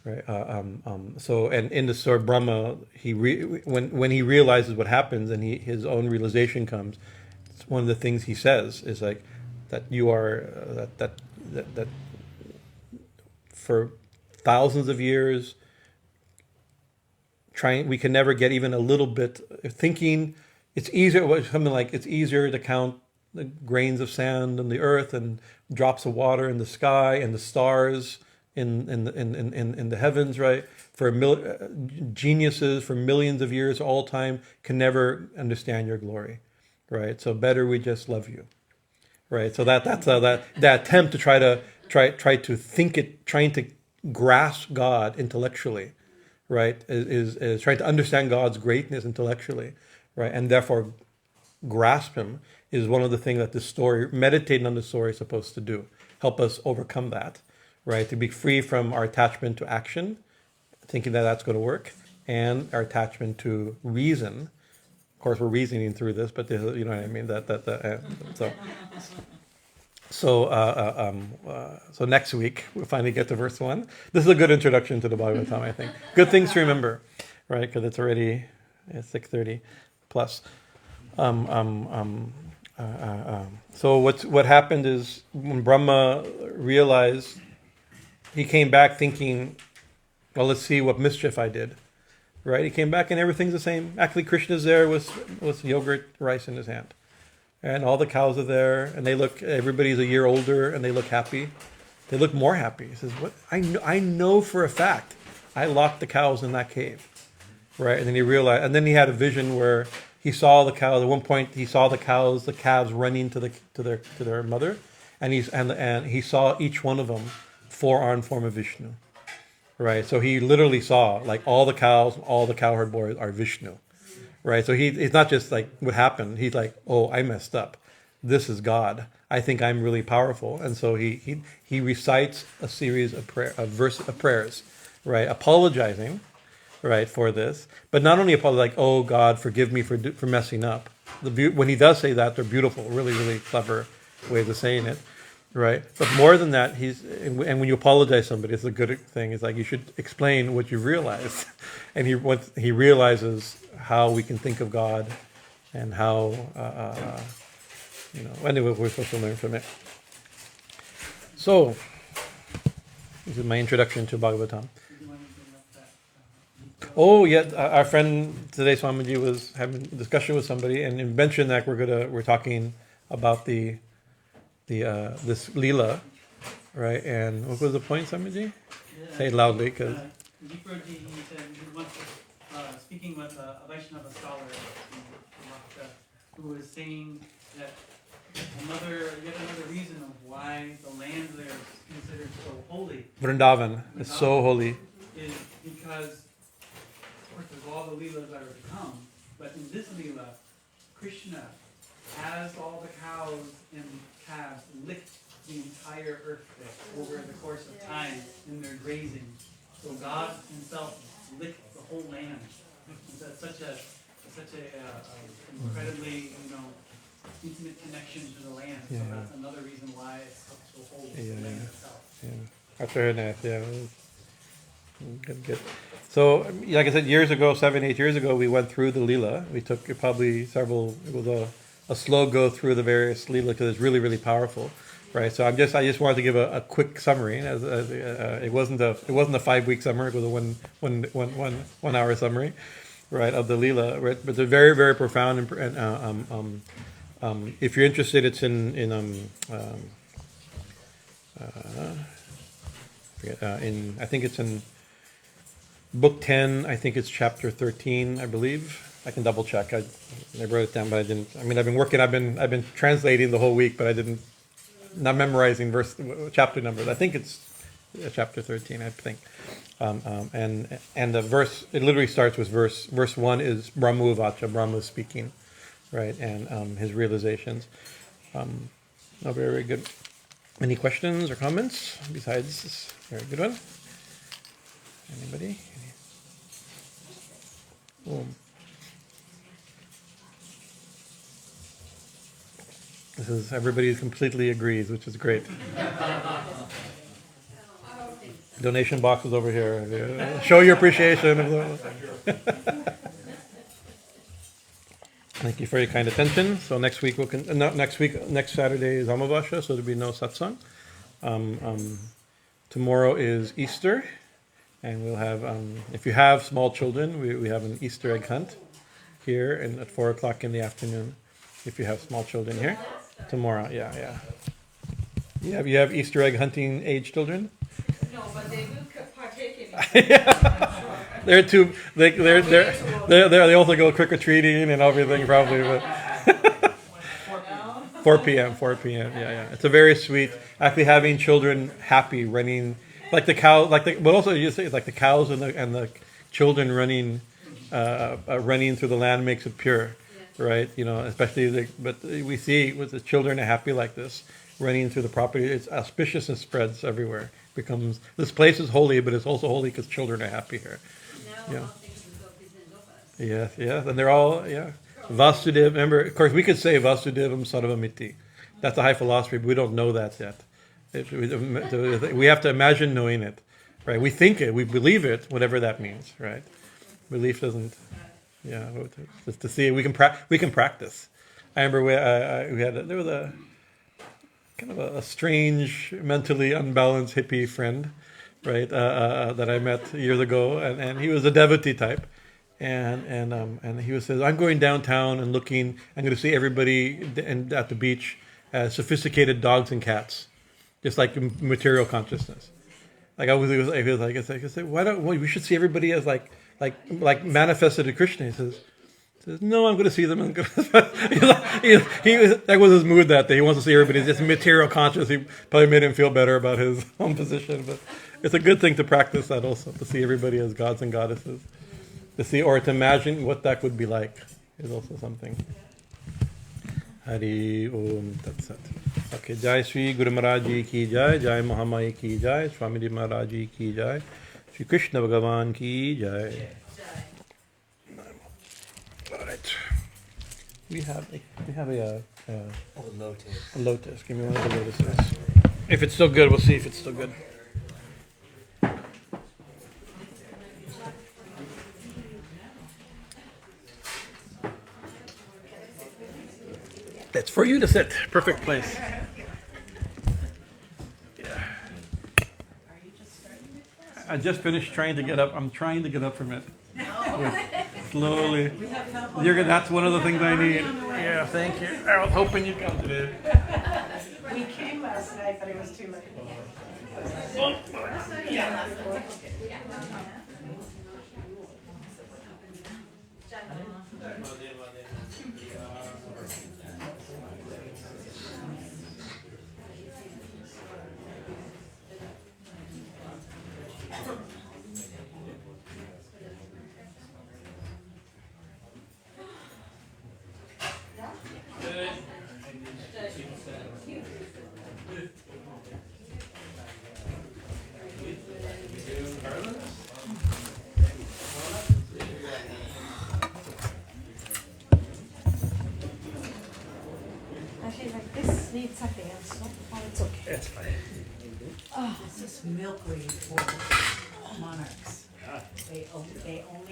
right? So, and in the story, Brahma, when he realizes what happens and his own realization comes, it's one of the things he says is like that you are that for thousands of years we can never get even a little bit thinking. It's easier. Something like it's easier to count the grains of sand on the earth and drops of water in the sky and the stars in the heavens, right? For geniuses for millions of years, all time, can never understand your glory, right? So better we just love you, right? So that's that attempt to try to think it, trying to grasp God intellectually, right? Is trying to understand God's greatness intellectually, right? And therefore grasp Him, is one of the things that the story, meditating on the story, is supposed to do. Help us overcome that, right? To be free from our attachment to action, thinking that that's going to work, and our attachment to reason. Of course, we're reasoning through this, but you know what I mean. So next week we'll finally get to verse 1. This is a good introduction to the Bhagavatam, I think. Good things to remember, right? Because it's already 6:30 plus. So what happened is when Brahma realized, he came back thinking, well, let's see what mischief I did. Right? He came back and everything's the same. Actually, Krishna's there with yogurt, rice in his hand. And all the cows are there, and everybody's a year older, and they look happy. They look more happy. He says, "What? I know for a fact I locked the cows in that cave." Right? And then he realized, and then he had a vision where he saw the cows. At one point, he saw the calves running to their mother, and he saw each one of them four-armed form of Vishnu, right? So he literally saw like all the cows, all the cowherd boys are Vishnu, right? So he's not just like what happened. He's like, oh, I messed up. This is God. I think I'm really powerful, and so he recites a series of prayers, right? Apologizing. Right, for this, but not only like, oh God, forgive me for messing up. When he does say that, they're beautiful, really, really clever ways of saying it, right? But more than that, and when you apologize to somebody, it's a good thing. It's like you should explain what you realized, and he realizes how we can think of God, and how Anyway, we're supposed to learn from it. So this is my introduction to Bhagavatam. Oh yeah, our friend today, Swamiji, was having a discussion with somebody, and mentioned that we're talking about the this lila, right? And what was the point, Swamiji? Say it loudly, because. Deeproji, he said he once speaking with a Vaishnava scholar who was saying that yet another reason of why the land there is considered so holy. Vrindavan is so holy. Is because, of course, there's all the leelas that are to come, but in this leela, Krishna has all the cows and calves lick the entire earth there over the course of time in their grazing. So God Himself licked the whole land. That's such a incredibly intimate connection to the land. So that's another reason why it's so holy. The land itself. After her death, Good. So, like I said, 7-8 years ago, we went through the Leela. We took probably it was a slow go through the various Leela because it's really, really powerful, right? So I just wanted to give a quick summary. It wasn't a 5-week summary; it was a one hour summary. right, of the Leela, right? But they're very, very profound. If you're interested, it's I think it's in book 10. I think it's chapter 13, I believe. I can double check. I wrote it down, but I didn't. I mean, I've been translating the whole week, but I didn't, not memorizing chapter numbers. I think it's chapter 13. I think, and the verse, it literally starts with verse 1 is Brahma Uvacha, Brahma speaking, right, and his realizations. Very, very good. Any questions or comments besides this very good one? Anybody? This is, everybody completely agrees, which is great. Donation box is over here. Show your appreciation. Thank you for your kind attention. So next week next Saturday is Amavasya, so there'll be no satsang. Tomorrow is Easter, and we'll have, if you have small children, we have an Easter egg hunt here and at 4 o'clock in the afternoon. If you have small children here. Tomorrow, yeah. You have Easter egg hunting age children? No, but they will partake in it. They're too. They also go trick or treating and everything probably. But 4 p.m. Yeah. It's a very sweet. Actually, having children happy running like the cow, but also you say like the cows and the children running through the land makes it pure. Right, especially but we see with the children are happy like this, running through the property. It's auspiciousness spreads everywhere. Becomes, this place is holy, but it's also holy because children are happy here. Now Yeah. all things will go Yes, and they're all Vasudev. Remember, of course, we could say Vasudevam Sarvamiti. That's a high philosophy, but we don't know that yet. We have to imagine knowing it, right? We think it, we believe it, whatever that means, right? Belief doesn't. Yeah, just to see we can practice. I remember there was a kind of a strange, mentally unbalanced hippie friend, right? That I met years ago, and he was a devotee type, and he says, I'm going downtown and I'm going to see everybody at the beach as sophisticated dogs and cats, just like material consciousness. Like he was like, I said, we should see everybody as like manifested to Krishna. He says, no, I'm going to see them. That was his mood that day. He wants to see everybody just material conscious. He probably made him feel better about his own position. But it's a good thing to practice that also, to see everybody as gods and goddesses. To see or to imagine what that would be like is also something. Hari Om Tat Sat. Okay, Jai Sri Guru Maharaj Ji ki Jai, Jai Mahamaya ki Jai, Swami Maharaj Ji ki Jai, Shri Krishna Bhagavan ki Jai. All right. We have a lotus. Give me one of the lotuses. If it's still good, we'll see if it's still good. That's for you to sit. Perfect place. Yeah. I just finished trying to get up. I'm trying to get up from it. Slowly. That's one of the things I need. Yeah, thank you. I was hoping you'd come today. We came last night, but it was too late. Actually, like this needs something else. No? Oh, it's okay. That's fine. Oh, This is milkweed for monarchs. They only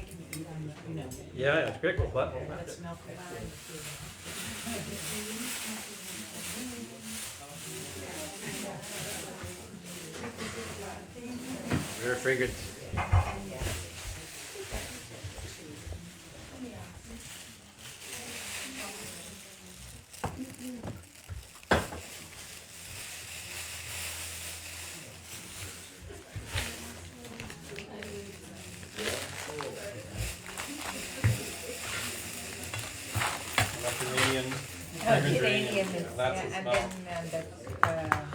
can eat on the, Yeah, it's great. What? it's milkweed. Very fragrant. geranium is, That's yeah, the and smell.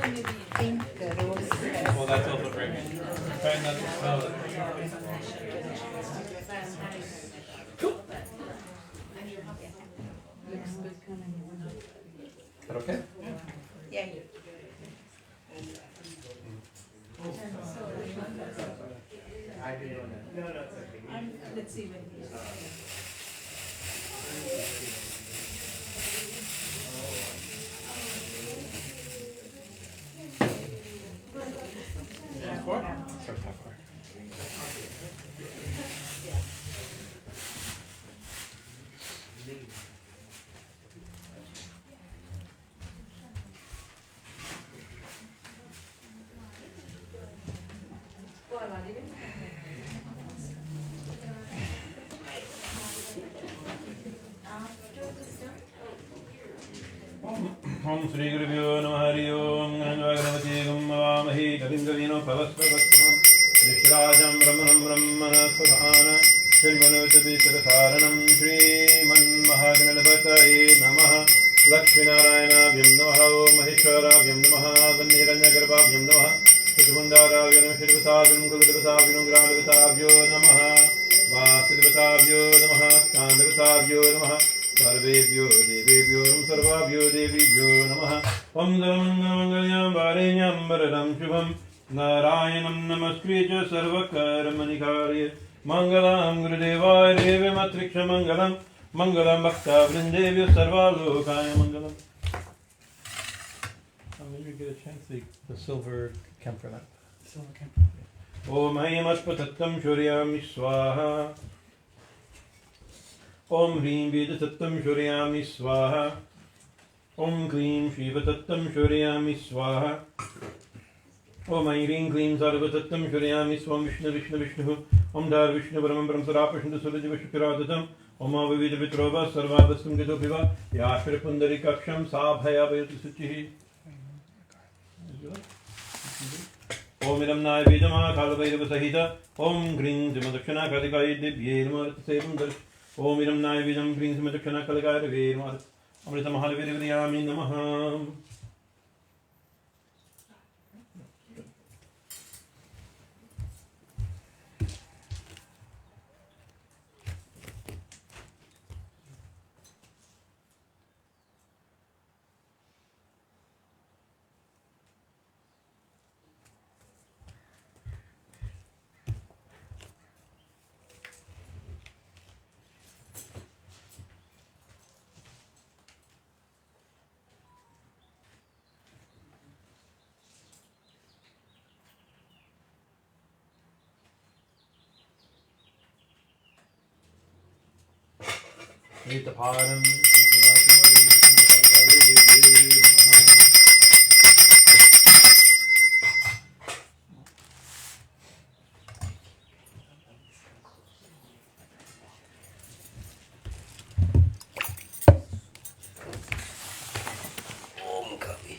then pink rose. Well, that's also fragrant. Try not to smell it. Is that okay? Yeah. Let's see when he's. Om Sri Gurubhyo Namaha Hari Om Gananjagravati Gumavamahi Kavim Kavino Pavasvavatsvam Rishirajam Brahmanam Brahmana Svadhana Shilmanutati Sirasaranam Shri Man Mahaganalabhataye Namaha Lakshmi Narayana Vyam Namaha Om Maheshwara Vyam Namaha Vandhiranyagarbha Vyam Namaha Suchumundara Vyam Shirvasadam Kuladavasavino Granavasavyo Namaha Vasudavasavyo Namaha Skandavasavyo Namaha Sarvebhyo Devebhyo Sarvabhyo Devibhyo Namaha Om Dhamangamangalyam Varenyam Varadam Shubham Narayanam Namaskriya Sarvakarmanikarya Mangalam Gurudevaya Deve Matriksha Mangalam Mangalam Bhakta Vrindevya Sarvalokaya Mangalam. Maybe you get a chance to the silver camphor lamp. Silver camp. Om Hayam Ashpatattam Shuryami Swaha Om Hrim Vedatattam Shuryami Swaha Om Klim Shivatattam Shuryami Swaha Om Hrim Klim Sarvatattam Shuryami Swam Vishnu Vishnu Vishnu Om Dar Vishnu Brahman Brahm Sarapashandu Suraja Vishukiradatam Om Avavida Vitrova Sarvadastam Gitopiva Yashra Pundari Kaksham Sabhaya Vayatu Suchihi Om Idam Naya Vedama Kalavairava Sahita Om Gring Zimadakshana Kadikai Dibye Namarat Sevam Darsh Om Idam Naya Vedam Gring Zimadakshana Kadikai Dibye Namarat Amrita Mahalaviri Vriyami Namaha. Etaparam Om Kali.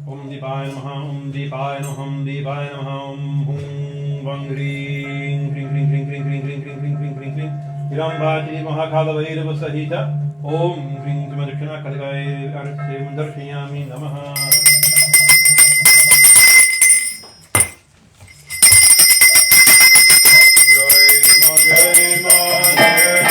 Om Devaya Namaha, Om Devaya Namaha, Om Devaya Namaha, Om Hum Vang Hring, Hring Hring Hring Hring Hring Hring Hring Hring Hring Hring Hring Hirambhati Mahakala Sahita Om Hring Madakshana Kalikai Arse Darshayami Namaha. Jai Ma Jai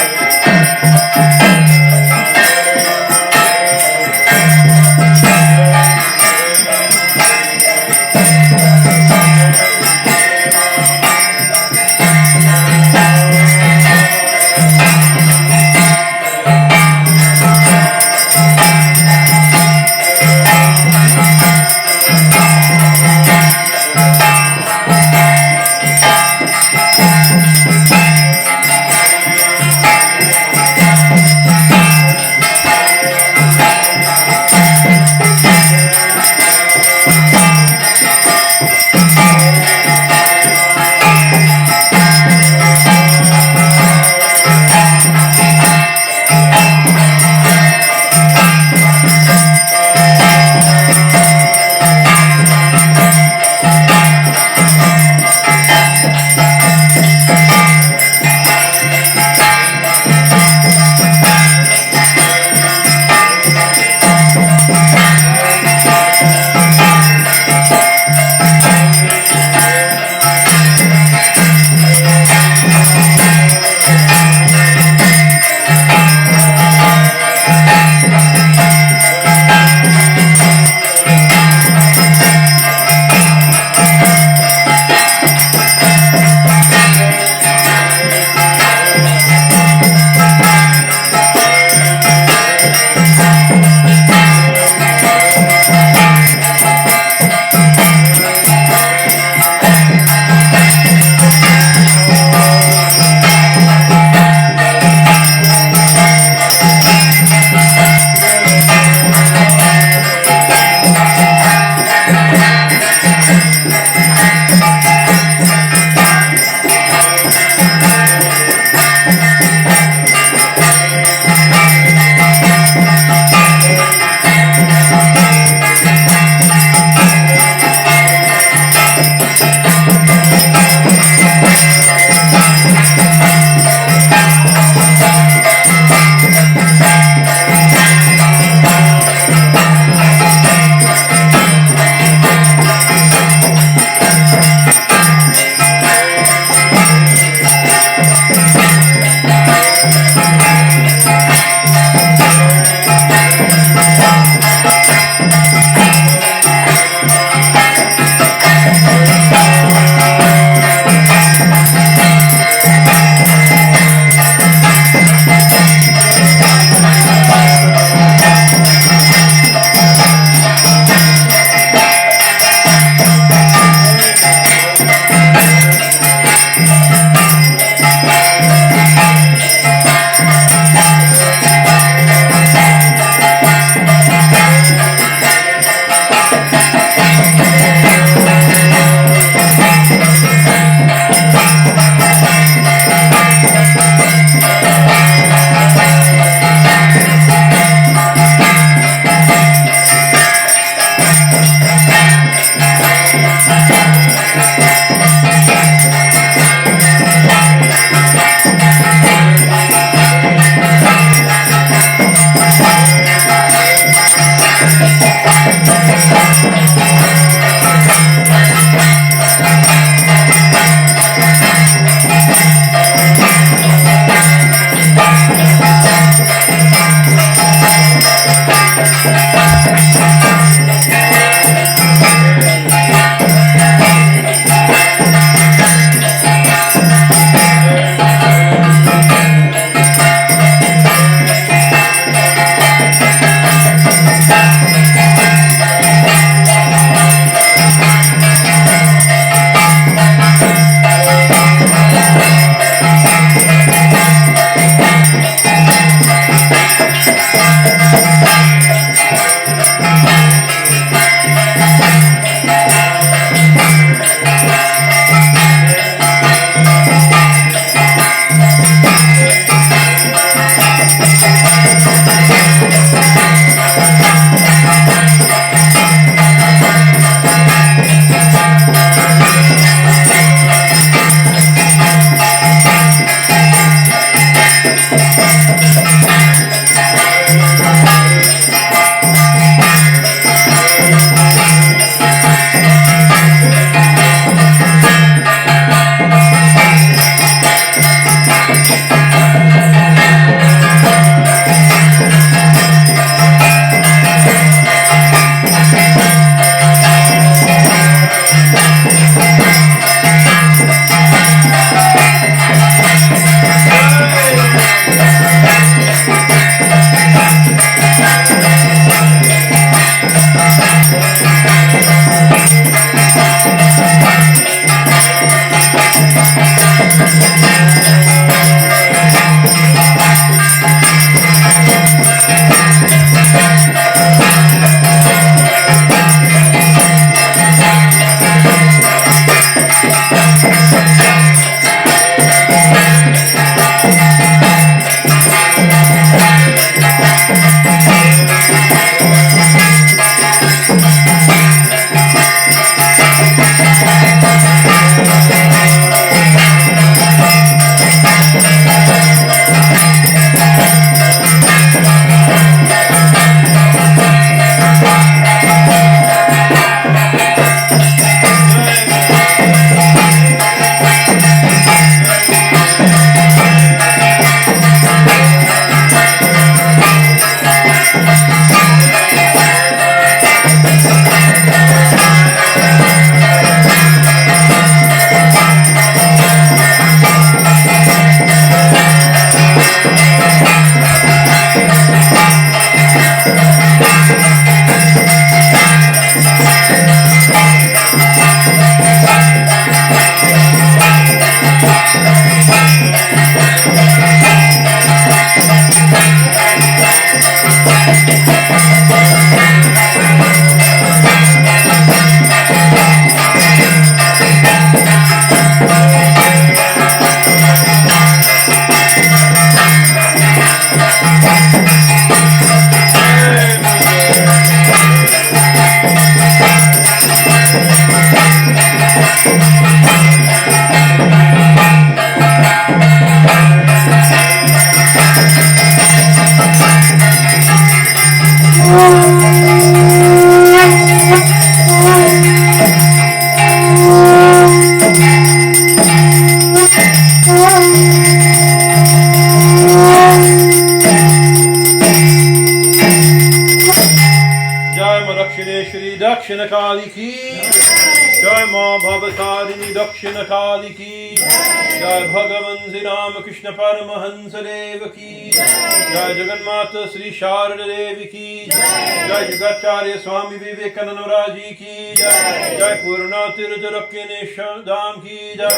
Jai Ma Bhavatarini Dakshina Kali ki Jai Bhagavan Sri Ramakrishna Paramahansa Deva ki Jai Jagannatha Sri Sharada Devi ki Jai Jagacharya Swami Vivekananda Maharaji ki Jai Purana Tirtha Rakhinesha Dham ki Jai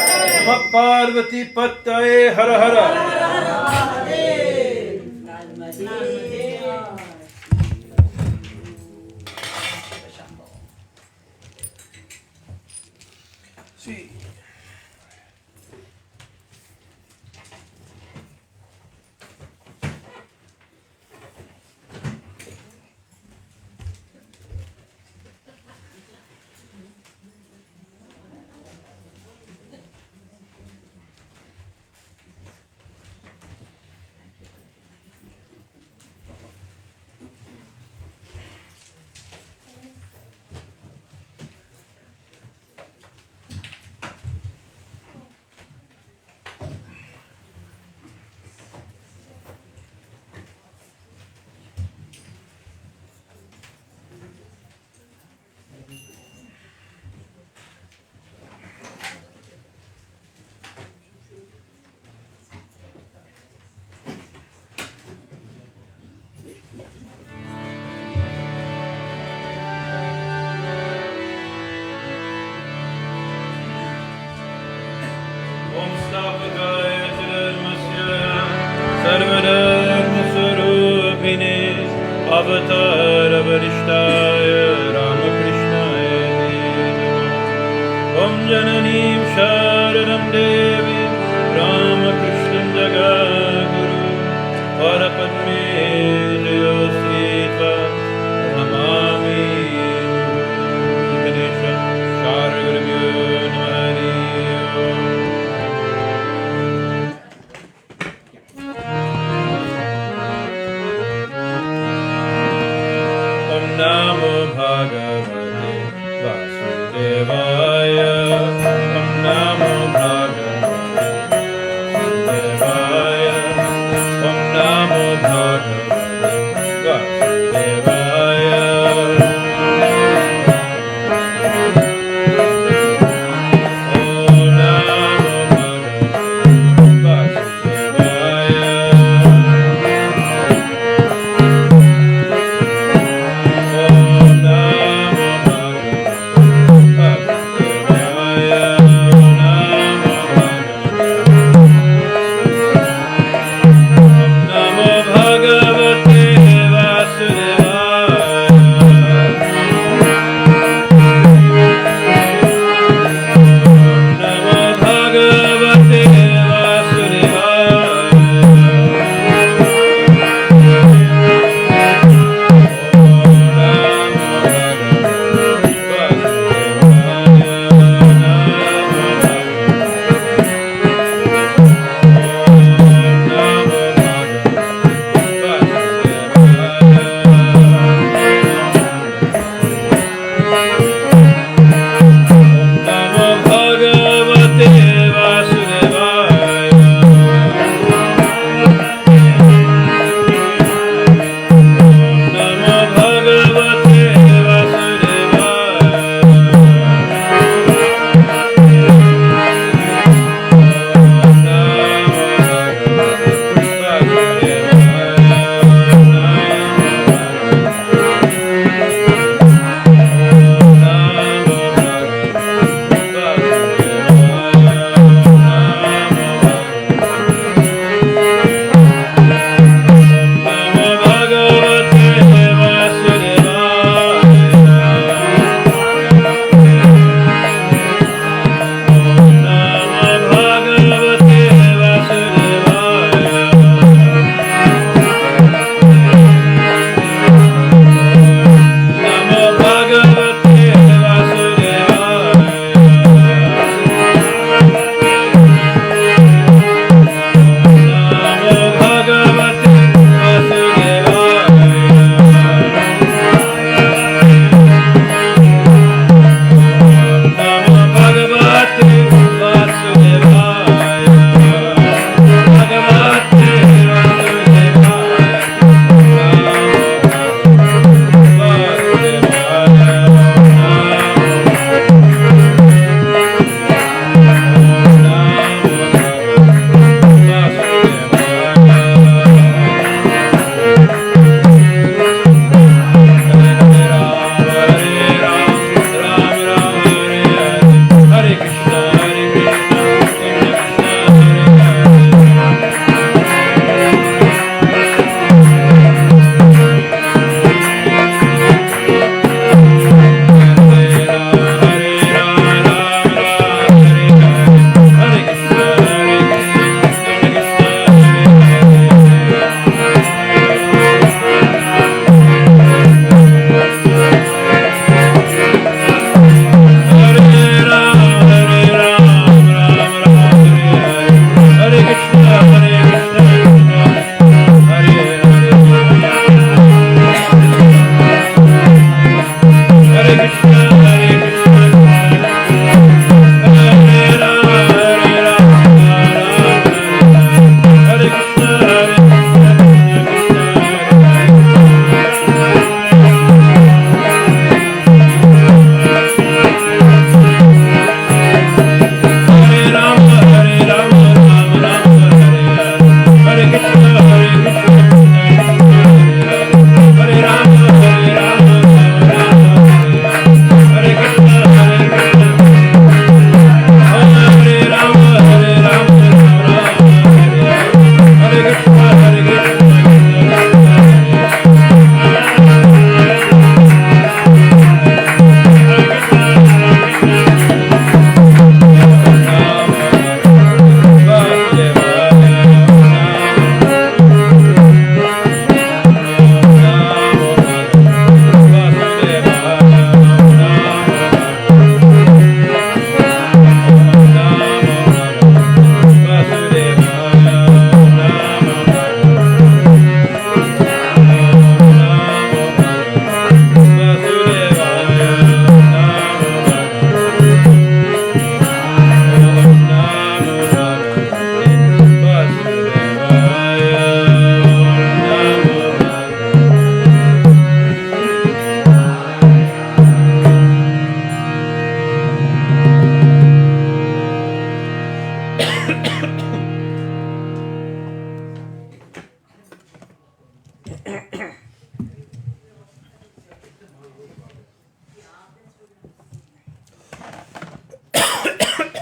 Namah Parvati Pattaye Hara Hara. See. Avatar Avarishtaya Ramakrishna Om Jananim Sharanam Devi Ramakrishna Jagaguru Parapadme Jayosritva Namami Ganesha Sharagurabhyo Namari Namo Bhagavate Vasudevaya Om Namo Bhagavate Vasudevaya Om Namo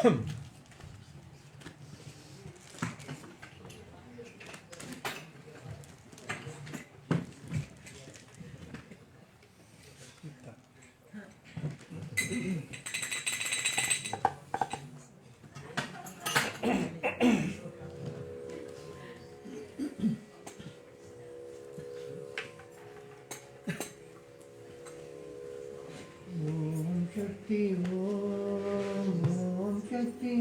Om Shakti Om Shakti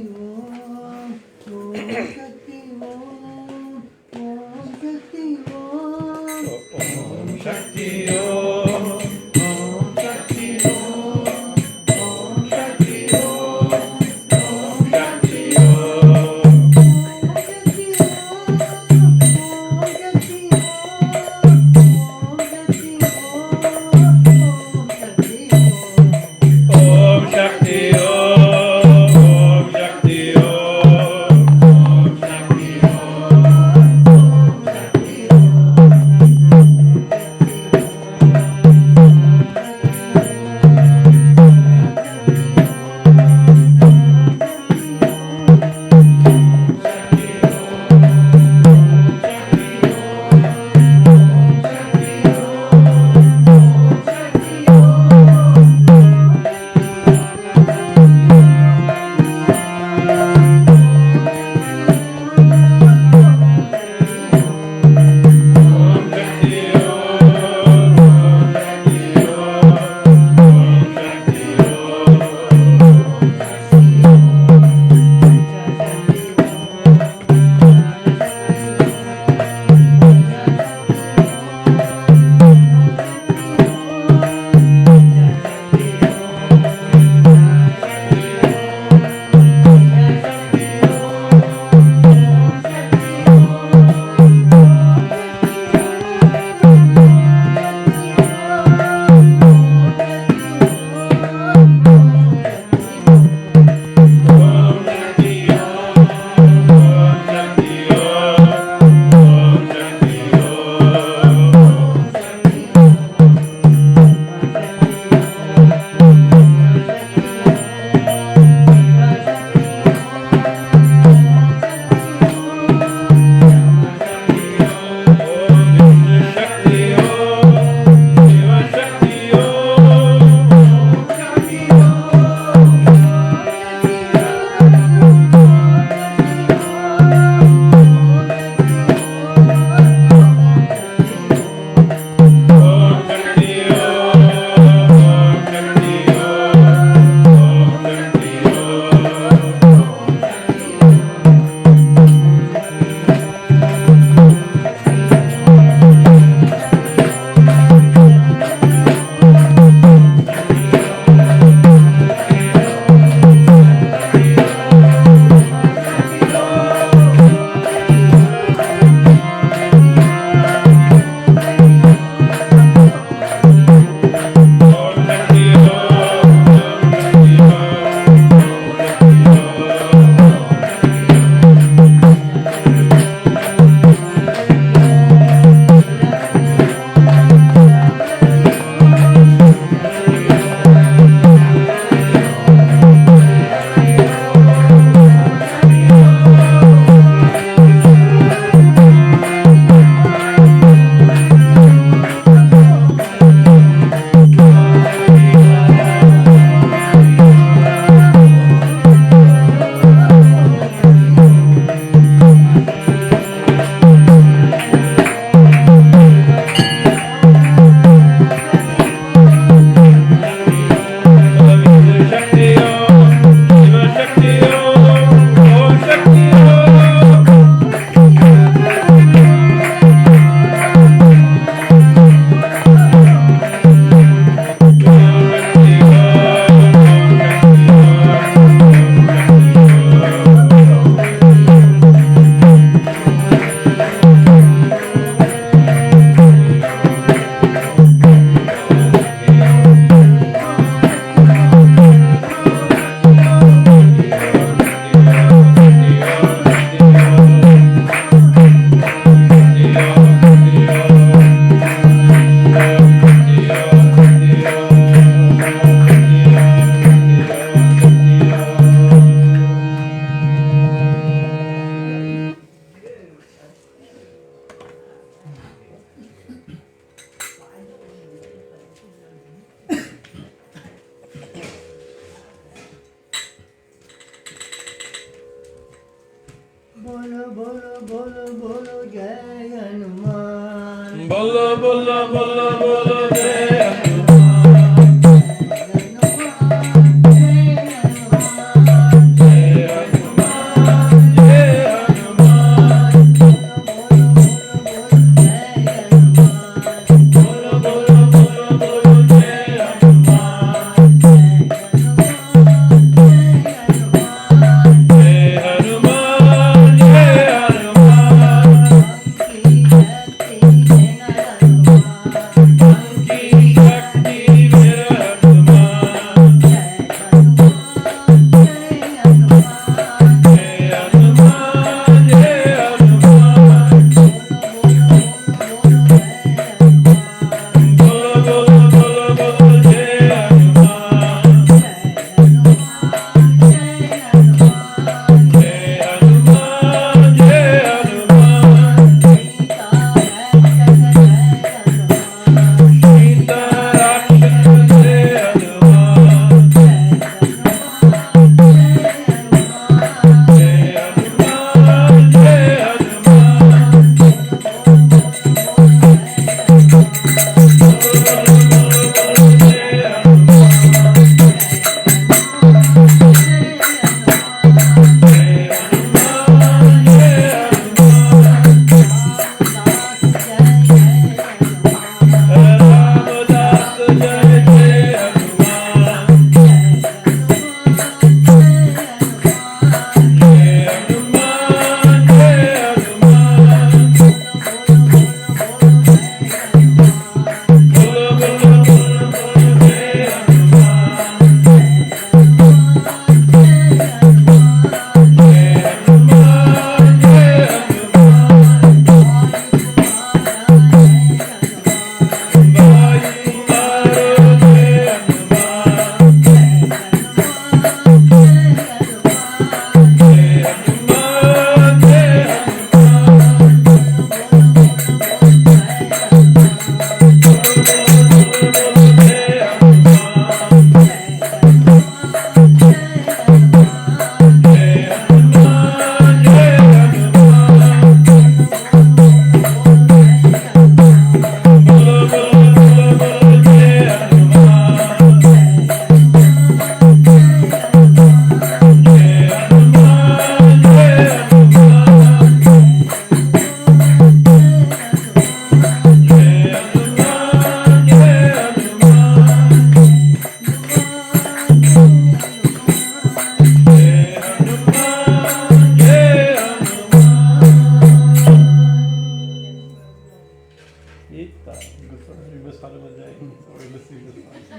बोलो बोलो बोलो बोलो जय हनुमान बोलो बोलो बोलो बोलो जय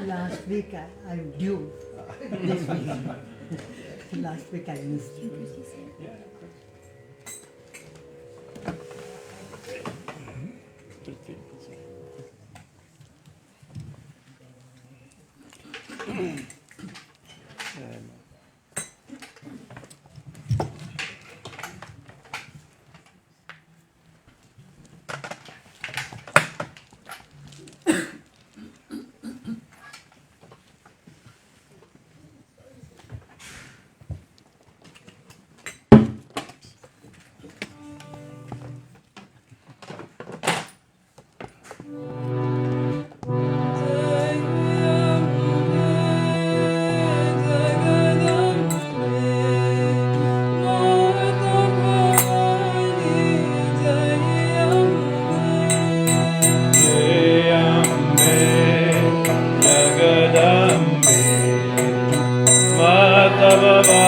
Last week I'm due. This week. Last week I missed. Bhagavatam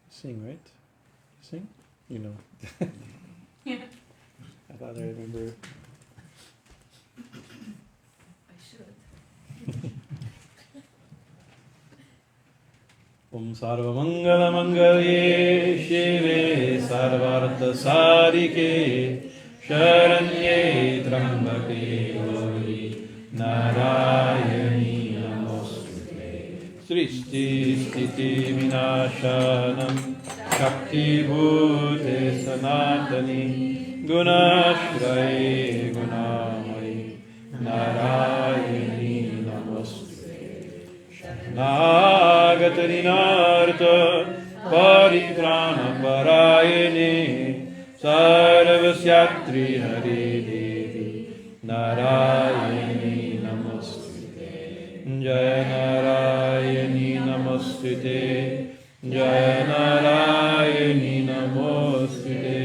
Sing, right? Sing? You know. Yeah. I thought I remember. I should. Om Sarva Mangala Mangalye Shive Sarvartha Sadike Sharanye Trambake Gauri Narayani Namostute Srishti Stiti Vinashanam Shakti Bhute Sanatani Gunashraye Gunamai Narayani Namostute Nagatarinaartha Paritrana Parayane Sarvasyatri Hare Devi Narayani Namostute Jaya Narayani Namostute Jaya Narayani Namostute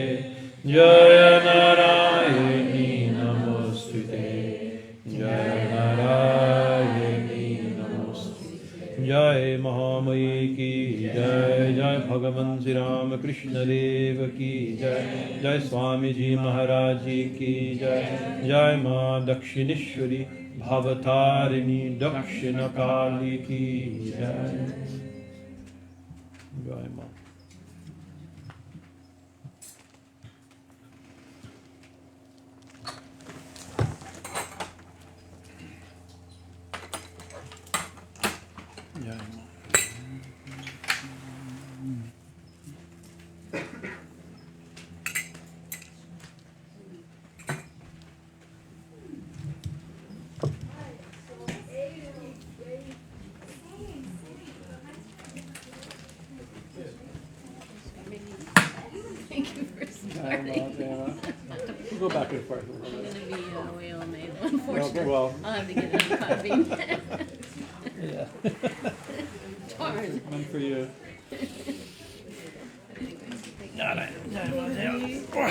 Jaya Narayani Namostute Jaya Narayani Namostute Jai Mahamayi ki Jai Jai Bhagavan Sri Ramakrishna Deva ki Jai Jai Swami Ji Maharaj Ji ki Jai Jai Ma Dakshineshwari Bhavatarini Dakshina Kali ki Jai Jai Ma Jai Ma Thank you for Jai Ma Jai Ma. We'll go back and forth. I'm gonna be away all night, unfortunately. Well, I'll have to get it on coffee. yeah. Darn. One for you. Anyways, thank you. Jai Ma Jai Ma.